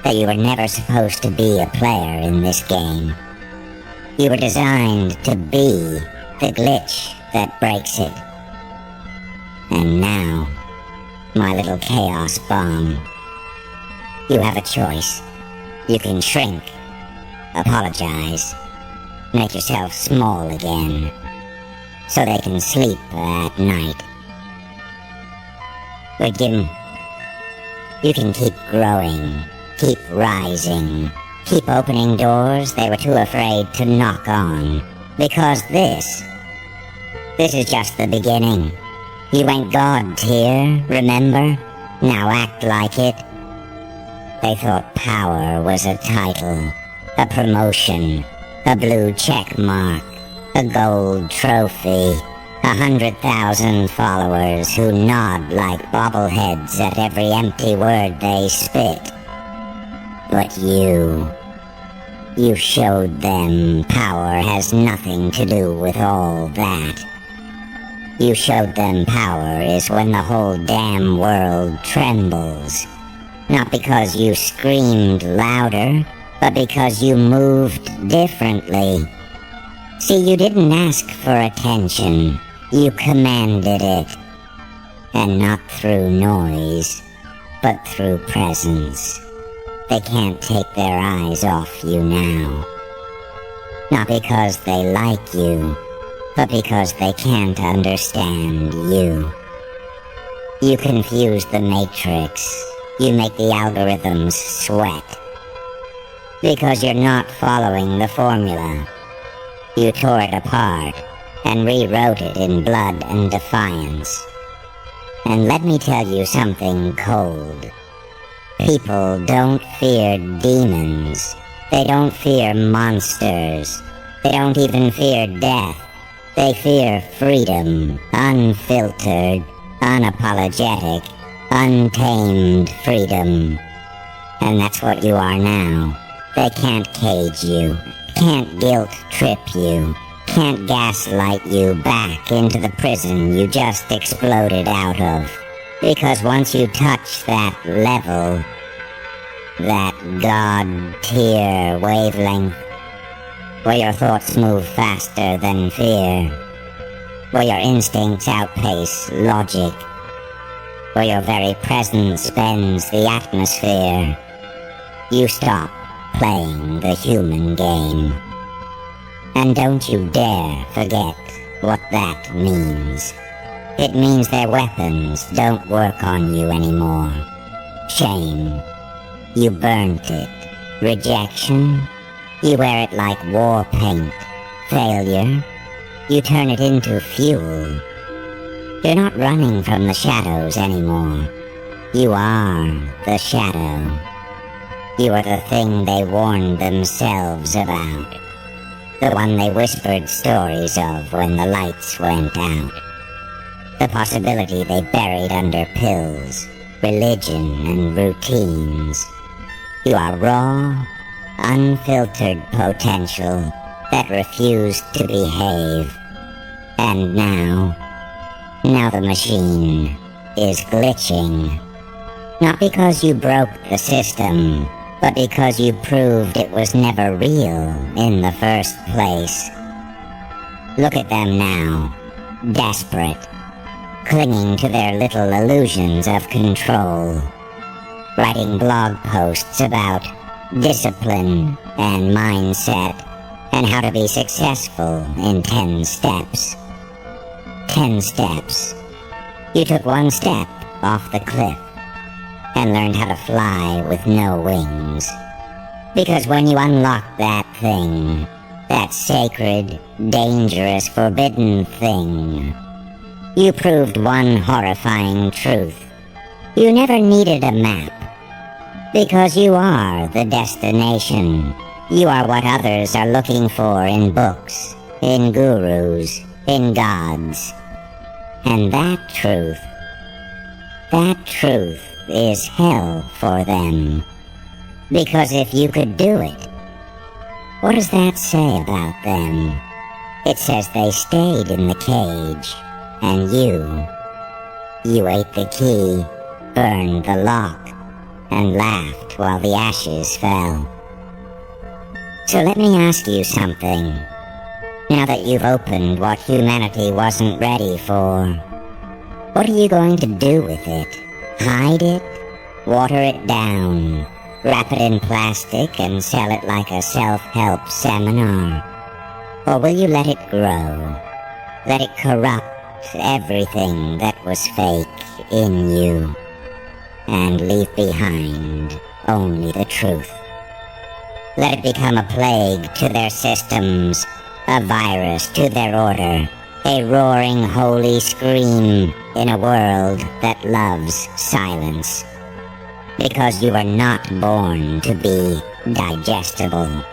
That you were never supposed to be a player in this game. You were designed to be the glitch that breaks it. And now, my little chaos bomb, you have a choice. You can shrink, apologize, make yourself small again, so they can sleep at night. But you can keep growing, keep rising, keep opening doors they were too afraid to knock on. Because this is just the beginning. You ain't God tier, remember? Now act like it. They thought power was a title, a promotion, a blue check mark, a gold trophy, 100,000 followers who nod like bobbleheads at every empty word they spit. But you showed them power has nothing to do with all that. You showed them power is when the whole damn world trembles. Not because you screamed louder, but because you moved differently. See, you didn't ask for attention. You commanded it. And not through noise, but through presence. They can't take their eyes off you now. Not because they like you, but because they can't understand you. You confuse the matrix. You make the algorithms sweat. Because you're not following the formula. You tore it apart and rewrote it in blood and defiance. And let me tell you something cold. People don't fear demons. They don't fear monsters. They don't even fear death. They fear freedom, unfiltered, unapologetic, untamed freedom. And that's what you are now. They can't cage you, can't guilt trip you, can't gaslight you back into the prison you just exploded out of. Because once you touch that level, that God-tier wavelength, where your thoughts move faster than fear, where your instincts outpace logic, where your very presence bends the atmosphere, you stop playing the human game. And don't you dare forget what that means. It means their weapons don't work on you anymore. Shame. You burnt it. Rejection. You wear it like war paint. Failure. You turn it into fuel. You're not running from the shadows anymore. You are the shadow. You are the thing they warned themselves about. The one they whispered stories of when the lights went out. The possibility they buried under pills, religion, and routines. You are raw, unfiltered potential that refused to behave. And now the machine, is glitching. Not because you broke the system, but because you proved it was never real in the first place. Look at them now, desperate, clinging to their little illusions of control, writing blog posts about discipline and mindset and how to be successful in 10 steps. 10 steps. You took one step off the cliff and learned how to fly with no wings. Because when you unlock that thing, that sacred, dangerous, forbidden thing, you proved one horrifying truth. You never needed a map. Because you are the destination. You are what others are looking for in books, in gurus, in gods. And that truth is hell for them. Because if you could do it, what does that say about them? It says they stayed in the cage, and you ate the key, burned the lock, and laughed while the ashes fell. So let me ask you something. Now that you've opened what humanity wasn't ready for, what are you going to do with it? Hide it? Water it down? Wrap it in plastic and sell it like a self-help seminar? Or will you let it grow? Let it corrupt everything that was fake in you, and leave behind only the truth? Let it become a plague to their systems, a virus to their order, a roaring holy scream in a world that loves silence. Because you were not born to be digestible.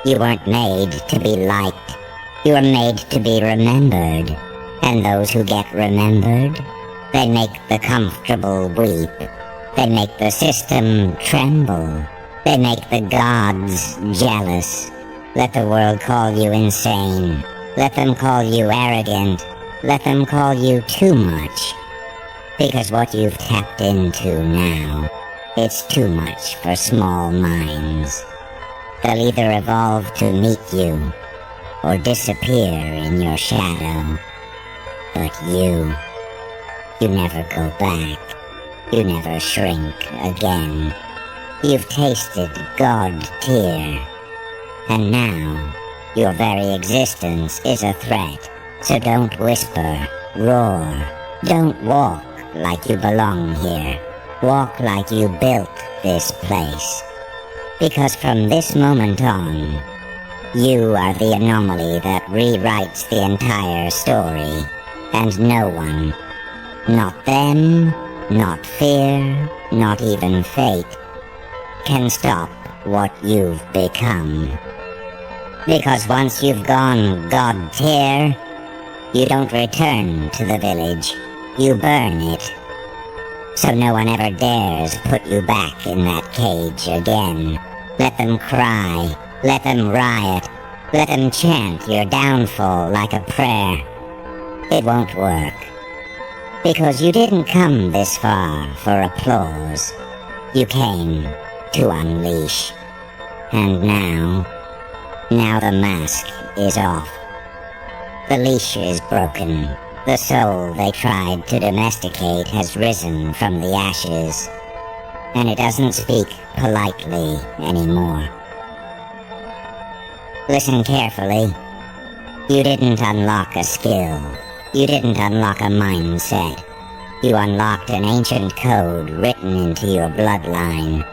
You weren't made to be liked. You were made to be remembered. And those who get remembered, they make the comfortable weep. They make the system tremble. They make the gods jealous. Let the world call you insane. Let them call you arrogant. Let them call you too much. Because what you've tapped into now, it's too much for small minds. They'll either evolve to meet you, or disappear in your shadow. But you never go back. You never shrink again. You've tasted God-tier. And now, your very existence is a threat. So don't whisper, roar. Don't walk like you belong here. Walk like you built this place. Because from this moment on, you are the anomaly that rewrites the entire story. And no one, not them, not fear, not even fate, can stop what you've become. Because once you've gone God-tier, you don't return to the village, you burn it. So no one ever dares put you back in that cage again. Let them cry, let them riot, let them chant your downfall like a prayer. It won't work. Because you didn't come this far for applause. You came to unleash. And now the mask is off. The leash is broken. The soul they tried to domesticate has risen from the ashes, and it doesn't speak politely anymore. Listen carefully. You didn't unlock a skill. You didn't unlock a mindset. You unlocked an ancient code written into your bloodline.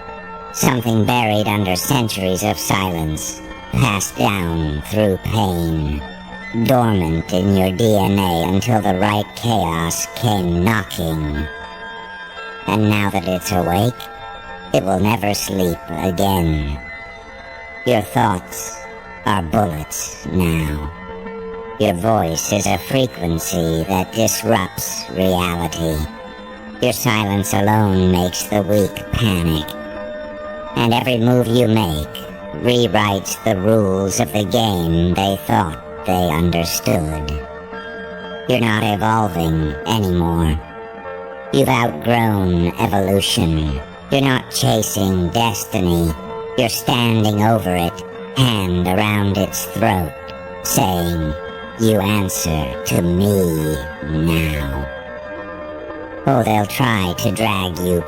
Something buried under centuries of silence, passed down through pain. Dormant in your DNA until the right chaos came knocking. And now that it's awake, it will never sleep again. Your thoughts are bullets now. Your voice is a frequency that disrupts reality. Your silence alone makes the weak panic. And every move you make rewrites the rules of the game they thought they understood. You're not evolving anymore. You've outgrown evolution. You're not chasing destiny. You're standing over it, hand around its throat, saying, "You answer to me now." Oh, they'll try to drag you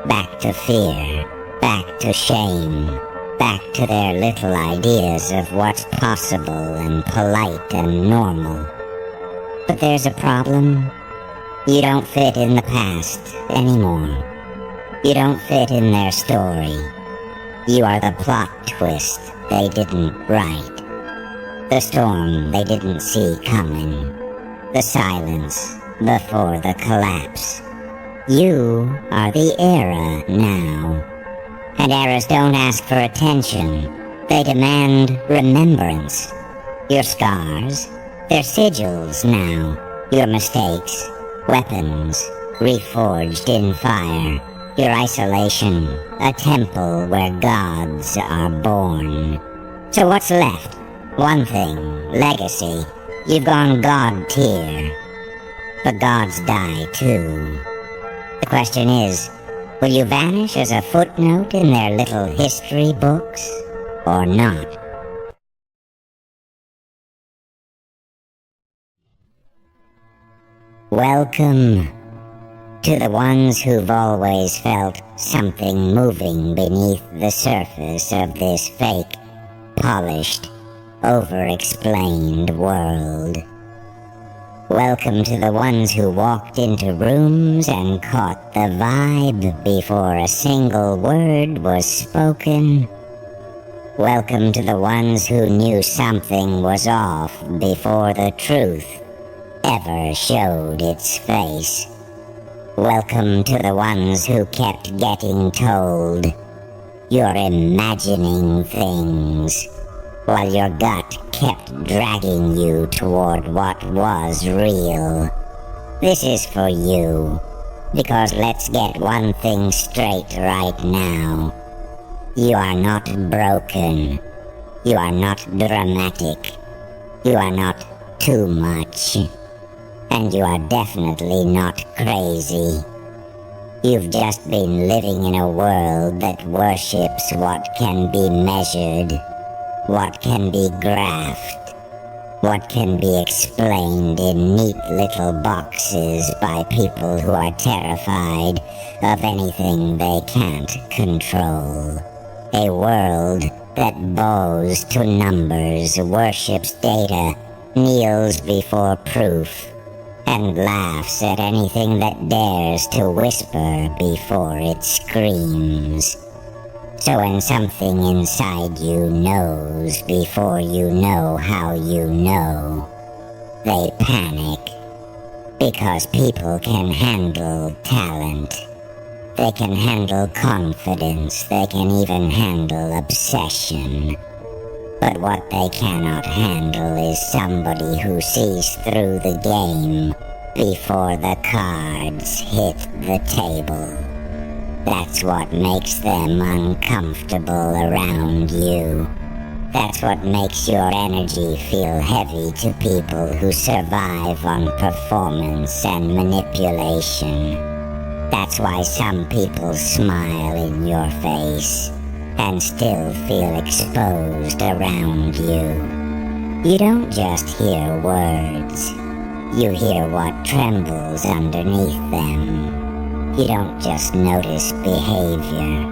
back to fear, back to shame, back to their little ideas of what's possible and polite and normal. But there's a problem. You don't fit in the past anymore. You don't fit in their story. You are the plot twist they didn't write. The storm they didn't see coming. The silence before the collapse. You are the era now. And eras don't ask for attention. They demand remembrance. Your scars, they're sigils now. Your mistakes, weapons, reforged in fire. Your isolation, a temple where gods are born. So what's left? One thing, legacy. You've gone god tier. But gods die too. The question is, will you vanish as a footnote in their little history books, or not? Welcome to the ones who've always felt something moving beneath the surface of this fake, polished, over-explained world. Welcome to the ones who walked into rooms and caught the vibe before a single word was spoken. Welcome to the ones who knew something was off before the truth ever showed its face. Welcome to the ones who kept getting told, "You're imagining things," while your gut kept dragging you toward what was real. This is for you, because let's get one thing straight right now. You are not broken. You are not dramatic. You are not too much. And you are definitely not crazy. You've just been living in a world that worships what can be measured, what can be graphed, what can be explained in neat little boxes by people who are terrified of anything they can't control. A world that bows to numbers, worships data, kneels before proof, and laughs at anything that dares to whisper before it screams. So when something inside you knows before you know how you know, they panic. Because people can handle talent. They can handle confidence. They can even handle obsession. But what they cannot handle is somebody who sees through the game before the cards hit the table. That's what makes them uncomfortable around you. That's what makes your energy feel heavy to people who survive on performance and manipulation. That's why some people smile in your face and still feel exposed around you. You don't just hear words. You hear what trembles underneath them. You don't just notice behavior.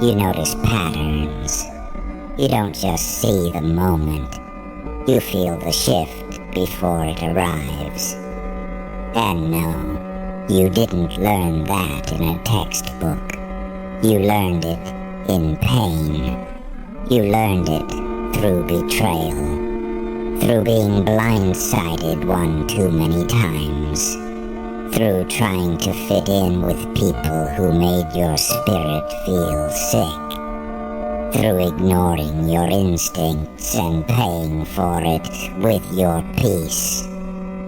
You notice patterns. You don't just see the moment. You feel the shift before it arrives. And no, you didn't learn that in a textbook. You learned it in pain. You learned it through betrayal, through being blindsided one too many times, through trying to fit in with people who made your spirit feel sick, through ignoring your instincts and paying for it with your peace,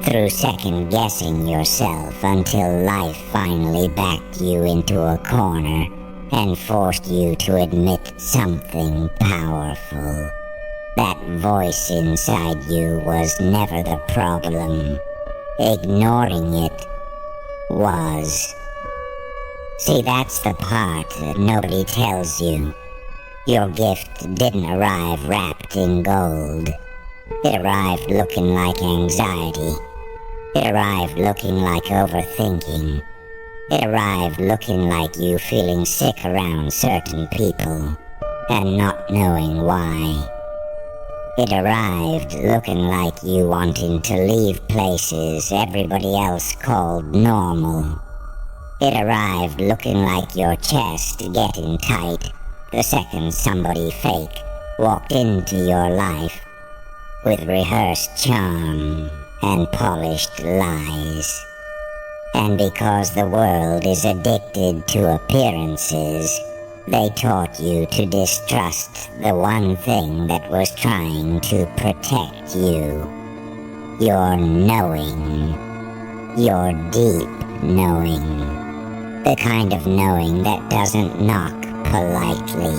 through second-guessing yourself until life finally backed you into a corner and forced you to admit something powerful. That voice inside you was never the problem. Ignoring it was. See, that's the part that nobody tells you. Your gift didn't arrive wrapped in gold. It arrived looking like anxiety. It arrived looking like overthinking. It arrived looking like you feeling sick around certain people and not knowing why. It arrived looking like you wanting to leave places everybody else called normal. It arrived looking like your chest getting tight the second somebody fake walked into your life with rehearsed charm and polished lies. And because the world is addicted to appearances, they taught you to distrust the one thing that was trying to protect you. Your knowing. Your deep knowing. The kind of knowing that doesn't knock politely.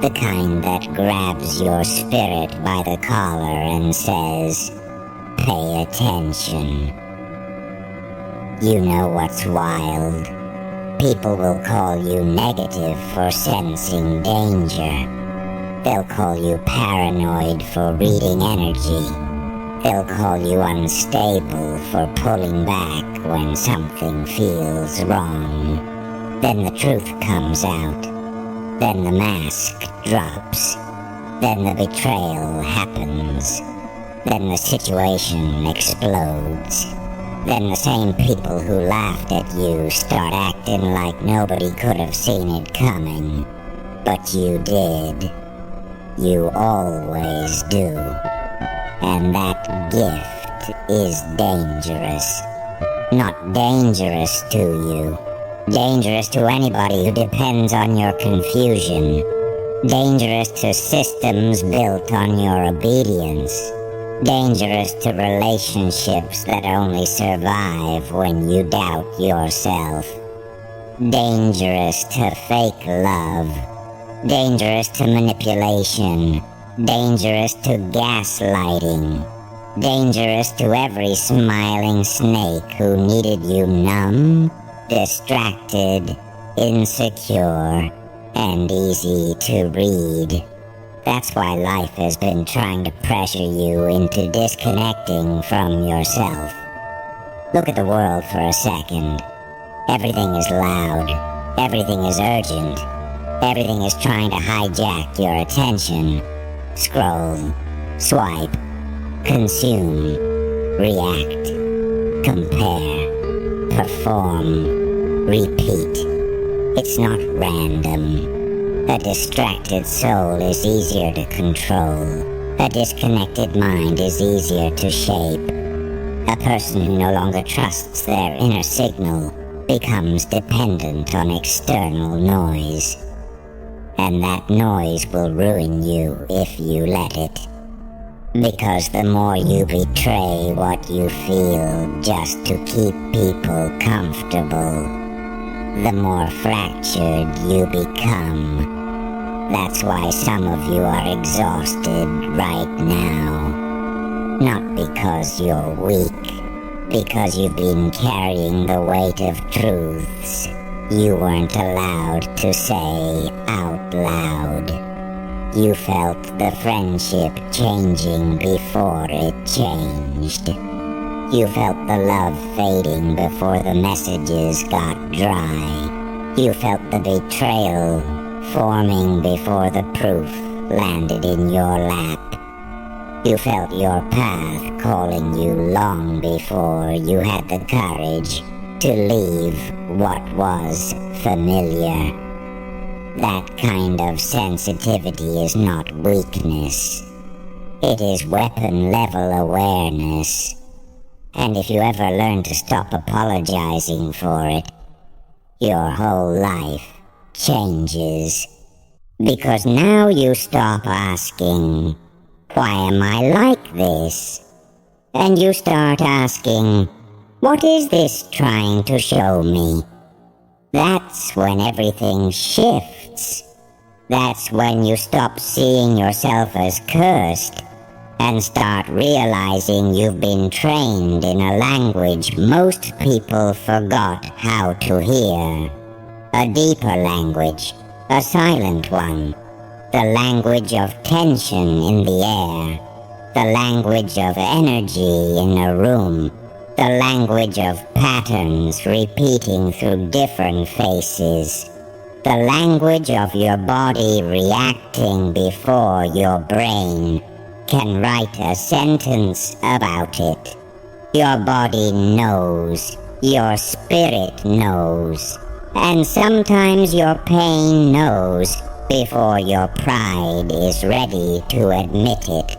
The kind that grabs your spirit by the collar and says, "Pay attention." You know what's wild? People will call you negative for sensing danger. They'll call you paranoid for reading energy. They'll call you unstable for pulling back when something feels wrong. Then the truth comes out. Then the mask drops. Then the betrayal happens. Then the situation explodes. Then the same people who laughed at you start acting like nobody could have seen it coming. But you did. You always do. And that gift is dangerous. Not dangerous to you. Dangerous to anybody who depends on your confusion. Dangerous to systems built on your obedience. Dangerous to relationships that only survive when you doubt yourself. Dangerous to fake love. Dangerous to manipulation. Dangerous to gaslighting. Dangerous to every smiling snake who needed you numb, distracted, insecure, and easy to read. That's why life has been trying to pressure you into disconnecting from yourself. Look at the world for a second. Everything is loud. Everything is urgent. Everything is trying to hijack your attention. Scroll, swipe, consume, react, compare, perform, repeat. It's not random. A distracted soul is easier to control. A disconnected mind is easier to shape. A person who no longer trusts their inner signal becomes dependent on external noise. And that noise will ruin you if you let it. Because the more you betray what you feel just to keep people comfortable, the more fractured you become. That's why some of you are exhausted right now. Not because you're weak, because you've been carrying the weight of truths you weren't allowed to say out loud. You felt the friendship changing before it changed. You felt the love fading before the messages got dry. You felt the betrayal forming before the proof landed in your lap. You felt your path calling you long before you had the courage to leave what was familiar. That kind of sensitivity is not weakness. It is weapon-level awareness. And if you ever learn to stop apologizing for it, your whole life changes. Because now you stop asking, "Why am I like this?" And you start asking, "What is this trying to show me?" That's when everything shifts. That's when you stop seeing yourself as cursed and start realizing you've been trained in a language most people forgot how to hear. A deeper language, a silent one, the language of tension in the air, the language of energy in a room, the language of patterns repeating through different faces, the language of your body reacting before your brain can write a sentence about it. Your body knows, your spirit knows, and sometimes your pain knows before your pride is ready to admit it.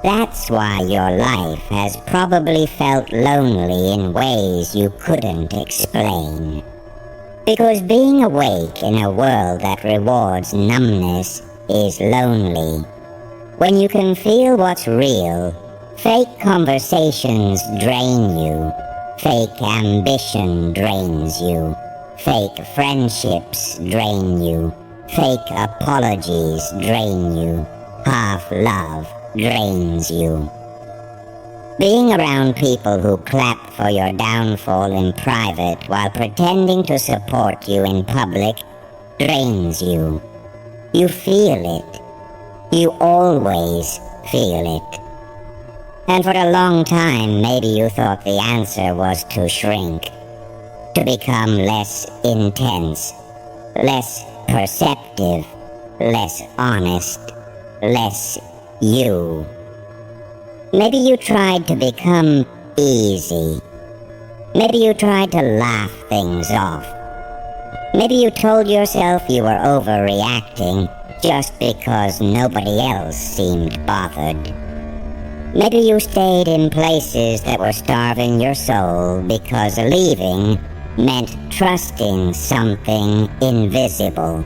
That's why your life has probably felt lonely in ways you couldn't explain. Because being awake in a world that rewards numbness is lonely. When you can feel what's real, fake conversations drain you, fake ambition drains you, fake friendships drain you, fake apologies drain you, half love drains you. Being around people who clap for your downfall in private while pretending to support you in public drains you. You feel it. You always feel it. And for a long time, maybe you thought the answer was to shrink, to become less intense, less perceptive, less honest, less you. Maybe you tried to become easy. Maybe you tried to laugh things off. Maybe you told yourself you were overreacting just because nobody else seemed bothered. Maybe you stayed in places that were starving your soul because leaving meant trusting something invisible.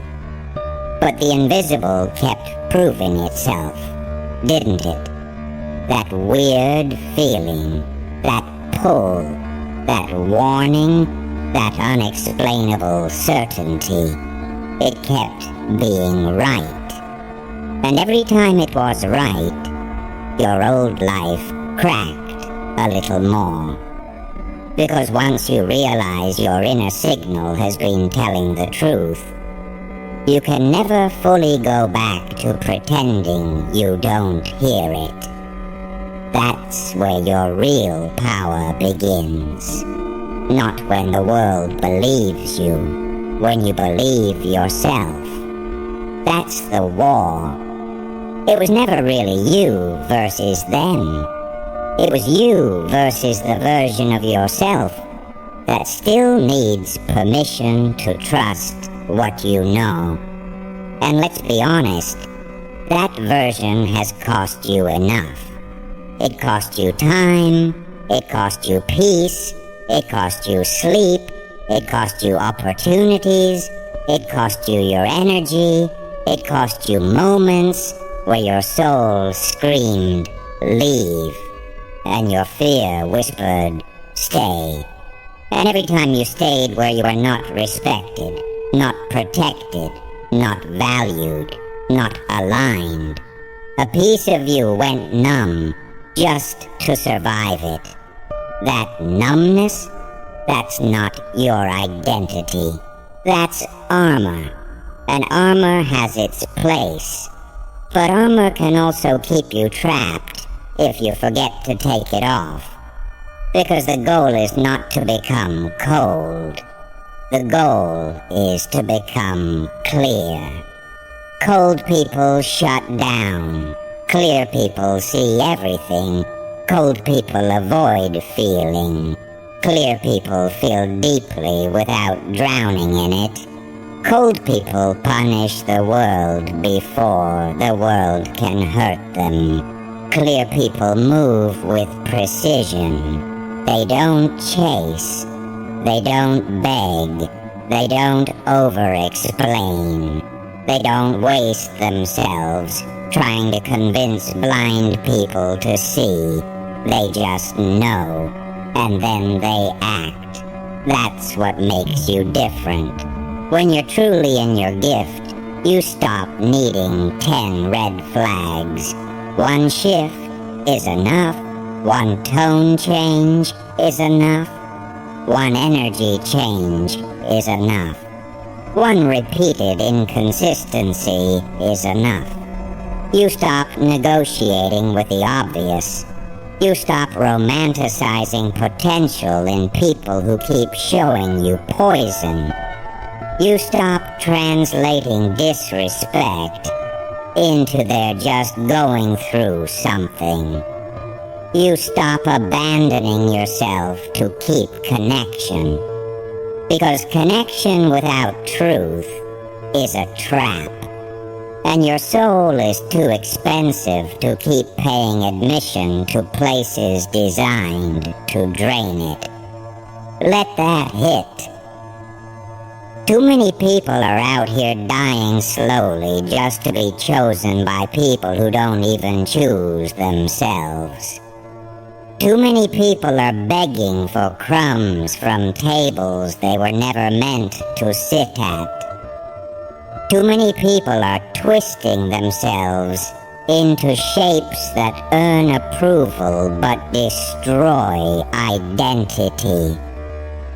But the invisible kept proving itself, didn't it? That weird feeling, that pull, that warning, that unexplainable certainty. It kept being right. And every time it was right, your old life cracked a little more. Because once you realize your inner signal has been telling the truth, you can never fully go back to pretending you don't hear it. That's where your real power begins. Not when the world believes you, when you believe yourself. That's the war. It was never really you versus them. It was you versus the version of yourself that still needs permission to trust what you know. And let's be honest, that version has cost you enough. It cost you time, it cost you peace, it cost you sleep, it cost you opportunities, it cost you your energy, it cost you moments where your soul screamed, leave, and your fear whispered, stay. And every time you stayed where you were not respected, not protected, not valued, not aligned, a piece of you went numb just to survive it. That numbness, that's not your identity. That's armor. And armor has its place. But armor can also keep you trapped if you forget to take it off. Because the goal is not to become cold. The goal is to become clear. Cold people shut down. Clear people see everything. Cold people avoid feeling. Clear people feel deeply without drowning in it. Cold people punish the world before the world can hurt them. Clear people move with precision. They don't chase. They don't beg. They don't over-explain. They don't waste themselves trying to convince blind people to see. They just know, and then they act. That's what makes you different. When you're truly in your gift, you stop needing 10 red flags. One shift, is enough. One tone change is enough. One energy change is enough. One repeated inconsistency is enough. You stop negotiating with the obvious. You stop romanticizing potential in people who keep showing you poison. You stop translating disrespect into their just going through something. You stop abandoning yourself to keep connection. Because connection without truth is a trap. And your soul is too expensive to keep paying admission to places designed to drain it. Let that hit. Too many people are out here dying slowly just to be chosen by people who don't even choose themselves. Too many people are begging for crumbs from tables they were never meant to sit at. Too many people are twisting themselves into shapes that earn approval but destroy identity.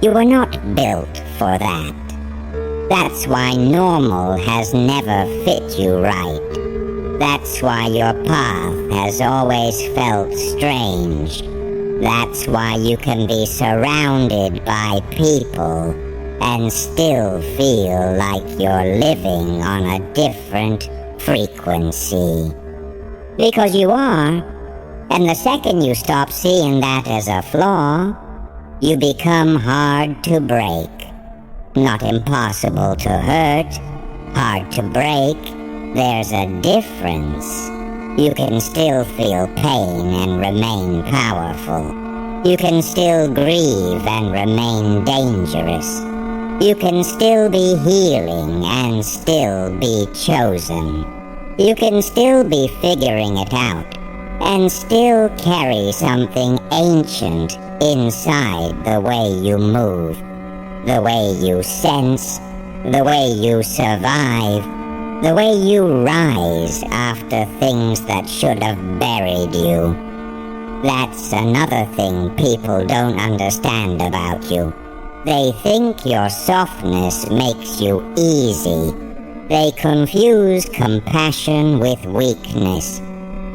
You were not built for that. That's why normal has never fit you right. That's why your path has always felt strange. That's why you can be surrounded by people and still feel like you're living on a different frequency. Because you are, and the second you stop seeing that as a flaw, you become hard to break. Not impossible to hurt, hard to break. There's a difference. You can still feel pain and remain powerful. You can still grieve and remain dangerous. You can still be healing and still be chosen. You can still be figuring it out and still carry something ancient inside the way you move, the way you sense, the way you survive, the way you rise after things that should have buried you. That's another thing people don't understand about you. They think your softness makes you easy. They confuse compassion with weakness.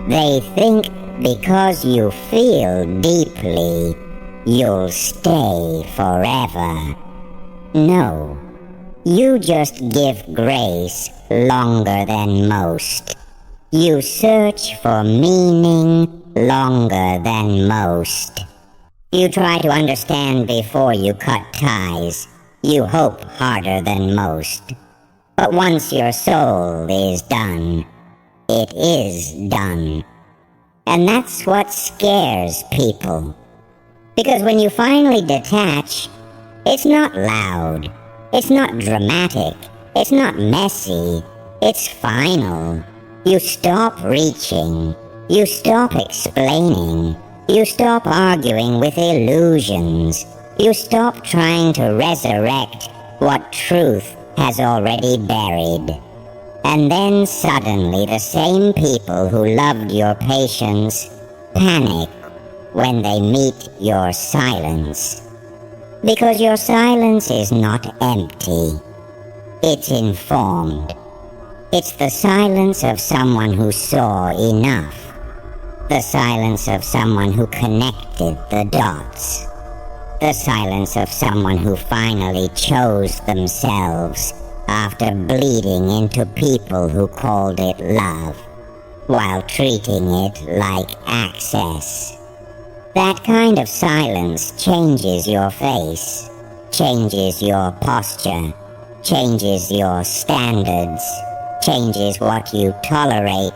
They think because you feel deeply, you'll stay forever. No, you just give grace longer than most. You search for meaning longer than most. You try to understand before you cut ties. You hope harder than most. But once your soul is done, it is done. And that's what scares people. Because when you finally detach, it's not loud, it's not dramatic, it's not messy, it's final. You stop reaching, you stop explaining, you stop arguing with illusions, you stop trying to resurrect what truth has already buried. And then suddenly the same people who loved your patience panic when they meet your silence. Because your silence is not empty. It's informed. It's the silence of someone who saw enough. The silence of someone who connected the dots. The silence of someone who finally chose themselves after bleeding into people who called it love, while treating it like access. That kind of silence changes your face, changes your posture, changes your standards, changes what you tolerate,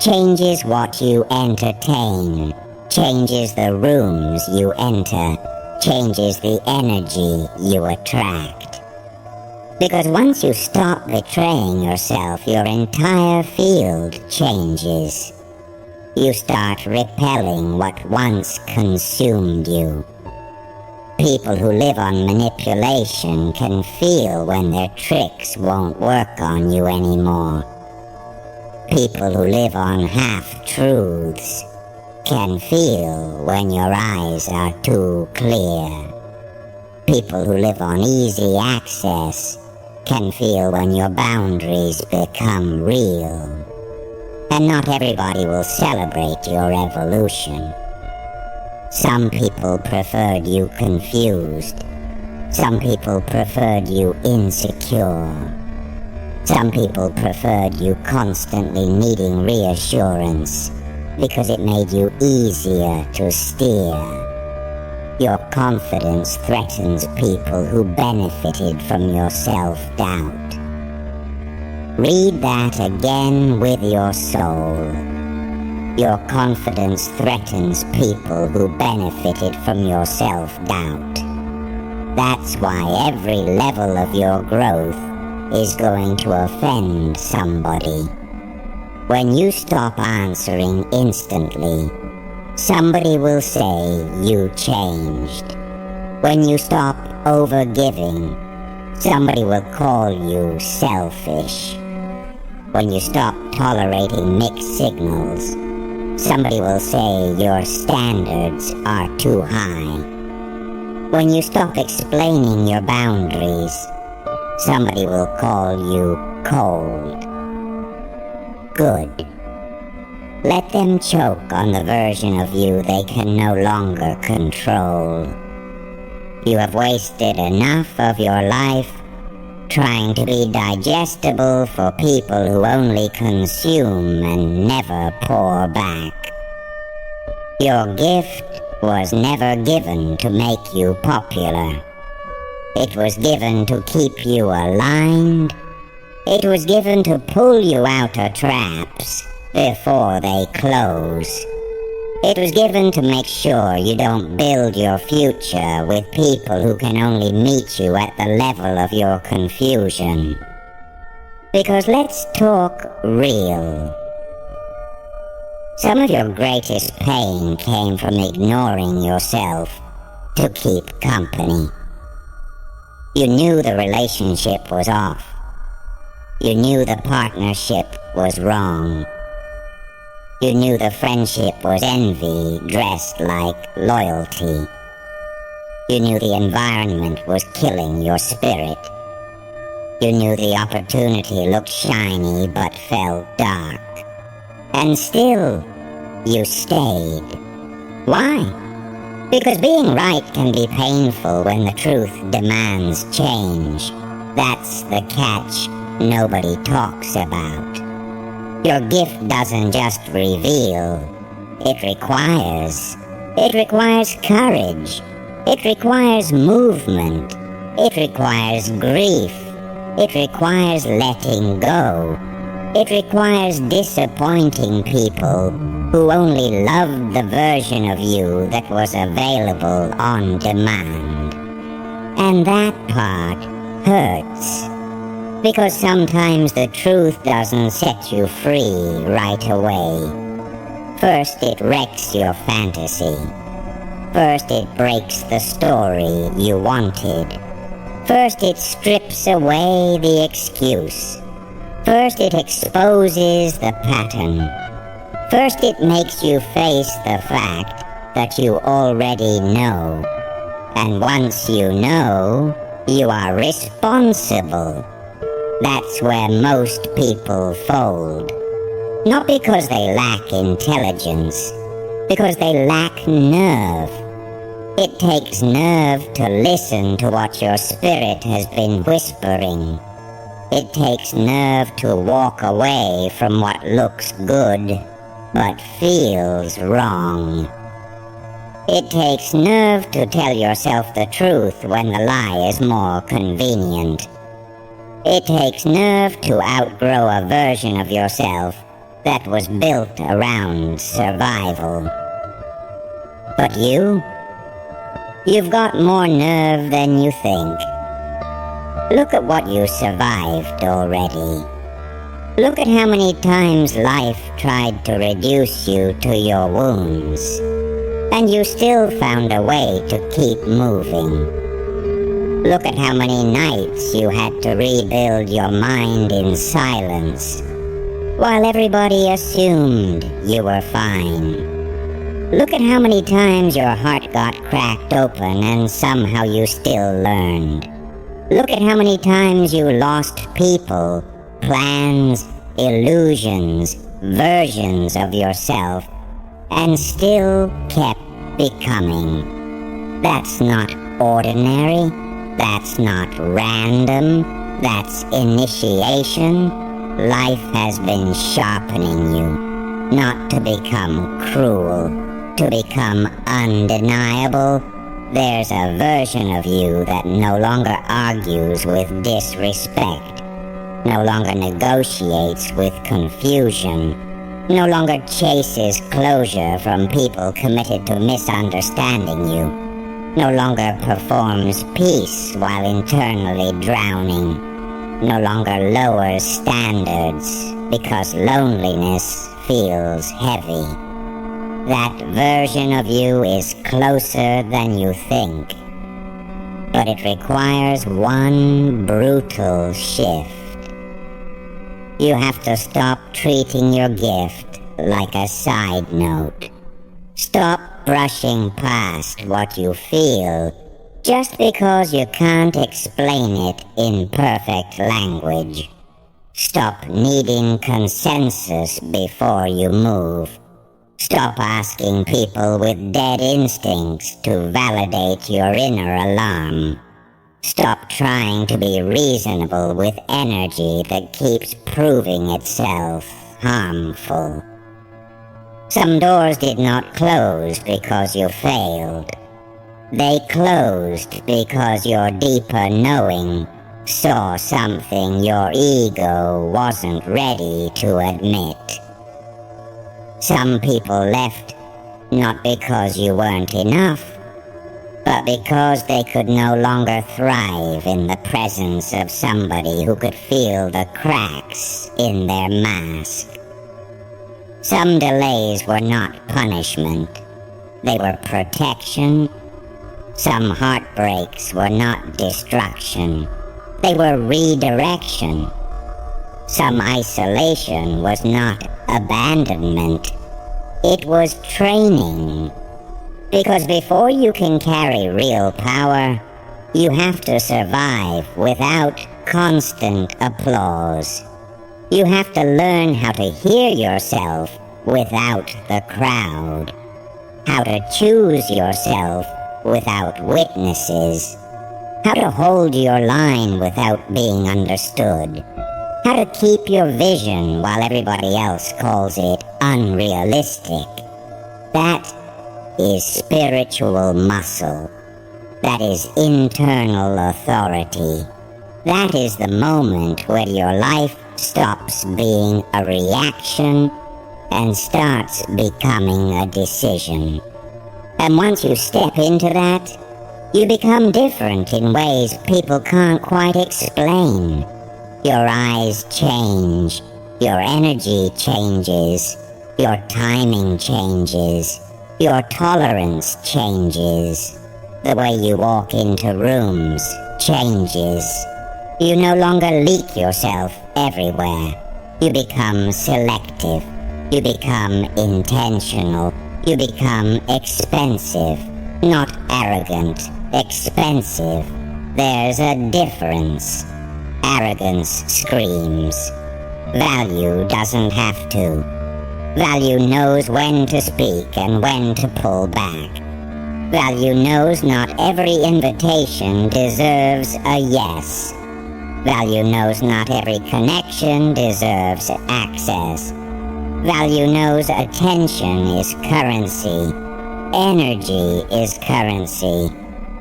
changes what you entertain, changes the rooms you enter, changes the energy you attract. Because once you stop betraying yourself, your entire field changes. You start repelling what once consumed you. People who live on manipulation can feel when their tricks won't work on you anymore. People who live on half-truths can feel when your eyes are too clear. People who live on easy access can feel when your boundaries become real. And not everybody will celebrate your evolution. Some people preferred you confused. Some people preferred you insecure. Some people preferred you constantly needing reassurance because it made you easier to steer. Your confidence threatens people who benefited from your self-doubt. Read that again with your soul. Your confidence threatens people who benefited from your self-doubt. That's why every level of your growth is going to offend somebody. When you stop answering instantly, somebody will say you changed. When you stop overgiving, somebody will call you selfish. When you stop tolerating mixed signals, somebody will say your standards are too high. When you stop explaining your boundaries, somebody will call you cold. Good. Let them choke on the version of you they can no longer control. You have wasted enough of your life trying to be digestible for people who only consume and never pour back. Your gift was never given to make you popular. It was given to keep you aligned. It was given to pull you out of traps before they close. It was given to make sure you don't build your future with people who can only meet you at the level of your confusion. Because let's talk real. Some of your greatest pain came from ignoring yourself to keep company. You knew the relationship was off. You knew the partnership was wrong. You knew the friendship was envy dressed like loyalty. You knew the environment was killing your spirit. You knew the opportunity looked shiny but felt dark. And still, you stayed. Why? Because being right can be painful when the truth demands change. That's the catch nobody talks about. Your gift doesn't just reveal, it requires. It requires courage. It requires movement. It requires grief. It requires letting go. It requires disappointing people who only loved the version of you that was available on demand. And that part hurts. Because sometimes the truth doesn't set you free right away. First it wrecks your fantasy. First it breaks the story you wanted. First it strips away the excuse. First it exposes the pattern. First it makes you face the fact that you already know. And once you know, you are responsible. That's where most people fold. Not because they lack intelligence, because they lack nerve. It takes nerve to listen to what your spirit has been whispering. It takes nerve to walk away from what looks good, but feels wrong. It takes nerve to tell yourself the truth when the lie is more convenient. It takes nerve to outgrow a version of yourself that was built around survival. But you've got more nerve than you think. Look at what you survived already. Look at how many times life tried to reduce you to your wounds, and you still found a way to keep moving. Look at how many nights you had to rebuild your mind in silence, while everybody assumed you were fine. Look at how many times your heart got cracked open and somehow you still learned. Look at how many times you lost people, plans, illusions, versions of yourself, and still kept becoming. That's not ordinary. That's not random. That's initiation. Life has been sharpening you, not to become cruel, to become undeniable. There's a version of you that no longer argues with disrespect, no longer negotiates with confusion, no longer chases closure from people committed to misunderstanding you, no longer performs peace while internally drowning, no longer lowers standards because loneliness feels heavy. That version of you is closer than you think, but it requires one brutal shift. You have to stop treating your gift like a side note. Stop brushing past what you feel just because you can't explain it in perfect language. Stop needing consensus before you move. Stop asking people with dead instincts to validate your inner alarm. Stop trying to be reasonable with energy that keeps proving itself harmful. Some doors did not close because you failed. They closed because your deeper knowing saw something your ego wasn't ready to admit. Some people left not because you weren't enough, but because they could no longer thrive in the presence of somebody who could feel the cracks in their mask. Some delays were not punishment, they were protection. Some heartbreaks were not destruction, they were redirection. Some isolation was not abandonment, it was training. Because before you can carry real power, you have to survive without constant applause. You have to learn how to hear yourself without the crowd, how to choose yourself without witnesses, how to hold your line without being understood, how to keep your vision while everybody else calls it unrealistic. That is spiritual muscle. That is internal authority. That is the moment where your life stops being a reaction and starts becoming a decision. And once you step into that, you become different in ways people can't quite explain. Your eyes change, your energy changes, your timing changes, your tolerance changes. The way you walk into rooms changes. You no longer leak yourself everywhere. You become selective. You become intentional. You become expensive. Not arrogant, expensive. There's a difference. Arrogance screams. Value doesn't have to. Value knows when to speak and when to pull back. Value knows not every invitation deserves a yes. Value knows not every connection deserves access. Value knows attention is currency. Energy is currency.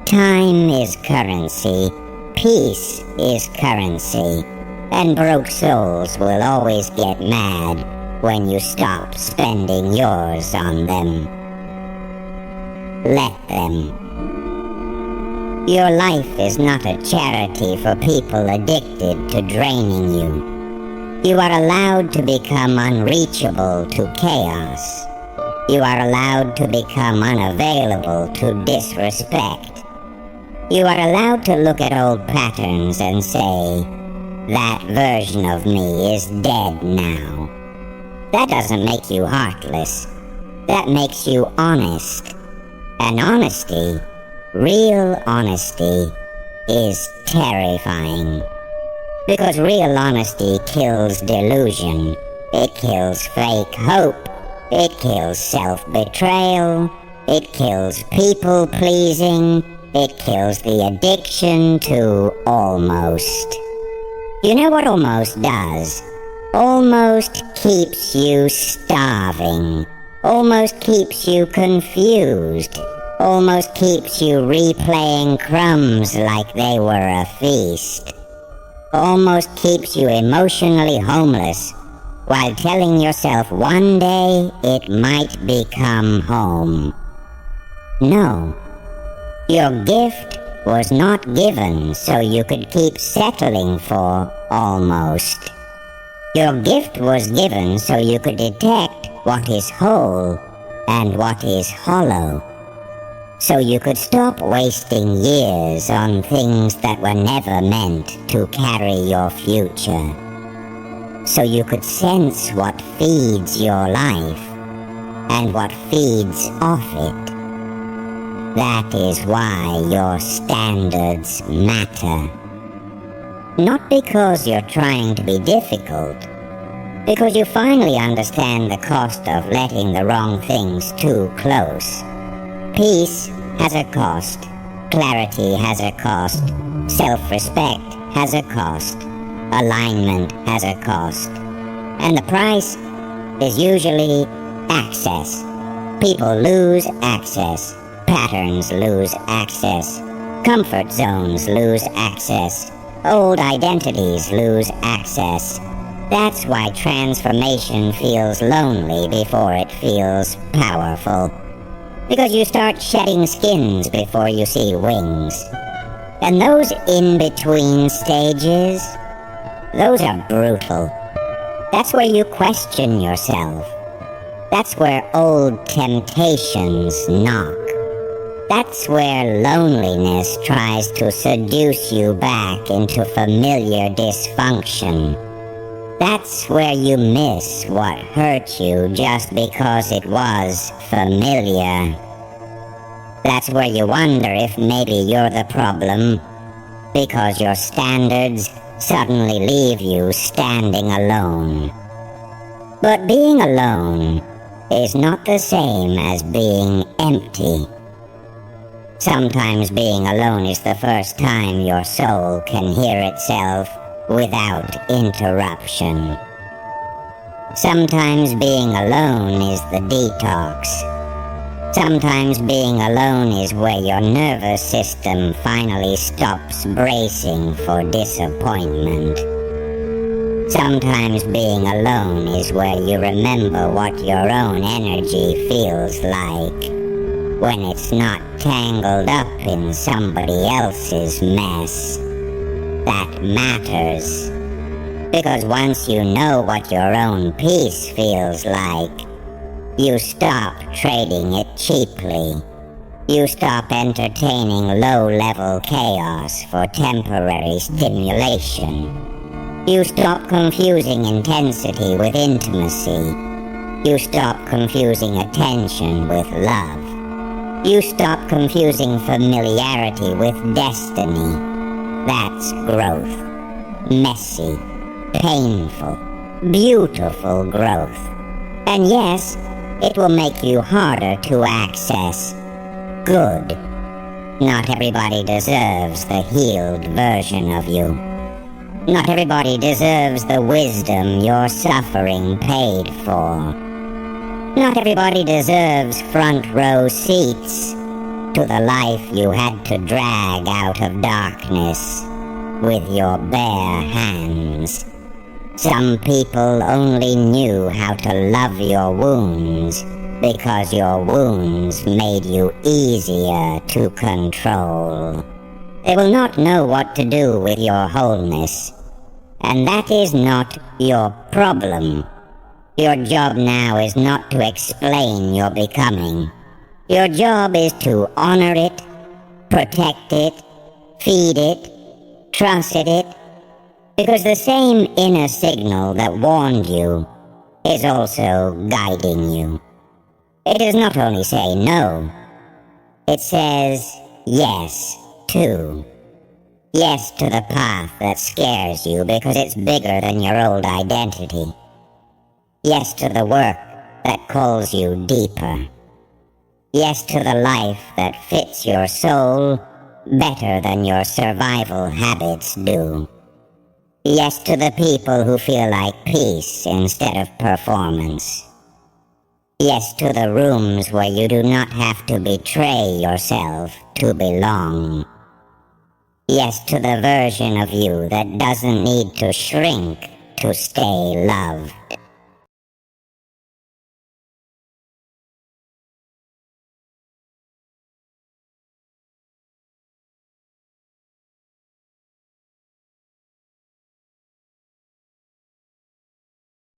Time is currency. Peace is currency. And broke souls will always get mad when you stop spending yours on them. Let them. Your life is not a charity for people addicted to draining you. You are allowed to become unreachable to chaos. You are allowed to become unavailable to disrespect. You are allowed to look at old patterns and say, that version of me is dead now. That doesn't make you heartless. that makes you honest. And honesty, real honesty, is terrifying. Because real honesty kills delusion. It kills fake hope. It kills self-betrayal. It kills people-pleasing. It kills the addiction to almost. You know what almost does? Almost keeps you starving. Almost keeps you confused. Almost keeps you replaying crumbs like they were a feast. Almost keeps you emotionally homeless while telling yourself one day it might become home. No. Your gift was not given so you could keep settling for almost. Your gift was given so you could detect what is whole and what is hollow. So you could stop wasting years on things that were never meant to carry your future. So you could sense what feeds your life and what feeds off it. That is why your standards matter. Not because you're trying to be difficult, because you finally understand the cost of letting the wrong things too close. Peace has a cost, clarity has a cost, self-respect has a cost, alignment has a cost, and the price is usually access. People lose access, patterns lose access, comfort zones lose access, old identities lose access. That's why transformation feels lonely before it feels powerful. Because you start shedding skins before you see wings. And those in-between stages, those are brutal. That's where you question yourself. That's where old temptations knock. That's where loneliness tries to seduce you back into familiar dysfunction. That's where you miss what hurt you just because it was familiar. That's where you wonder if maybe you're the problem, because your standards suddenly leave you standing alone. But being alone is not the same as being empty. Sometimes being alone is the first time your soul can hear itself without interruption. Sometimes being alone is the detox. Sometimes being alone is where your nervous system finally stops bracing for disappointment. Sometimes being alone is where you remember what your own energy feels like when it's not tangled up in somebody else's mess. That matters. Because once you know what your own peace feels like, you stop trading it cheaply. You stop entertaining low-level chaos for temporary stimulation. You stop confusing intensity with intimacy. You stop confusing attention with love. You stop confusing familiarity with destiny. That's growth. Messy, painful, beautiful growth. And yes, it will make you harder to access. Good. Not everybody deserves the healed version of you. Not everybody deserves the wisdom your suffering paid for. Not everybody deserves front row seats to the life you had to drag out of darkness with your bare hands. Some people only knew how to love your wounds because your wounds made you easier to control. They will not know what to do with your wholeness, and that is not your problem. Your job now is not to explain your becoming. Your job is to honor it, protect it, feed it, trusted it, because the same inner signal that warned you is also guiding you. It does not only say no, it says yes, too. Yes to the path that scares you because it's bigger than your old identity. Yes to the work that calls you deeper. Yes to the life that fits your soul better than your survival habits do. Yes to the people who feel like peace instead of performance. Yes to the rooms where you do not have to betray yourself to belong. Yes to the version of you that doesn't need to shrink to stay love.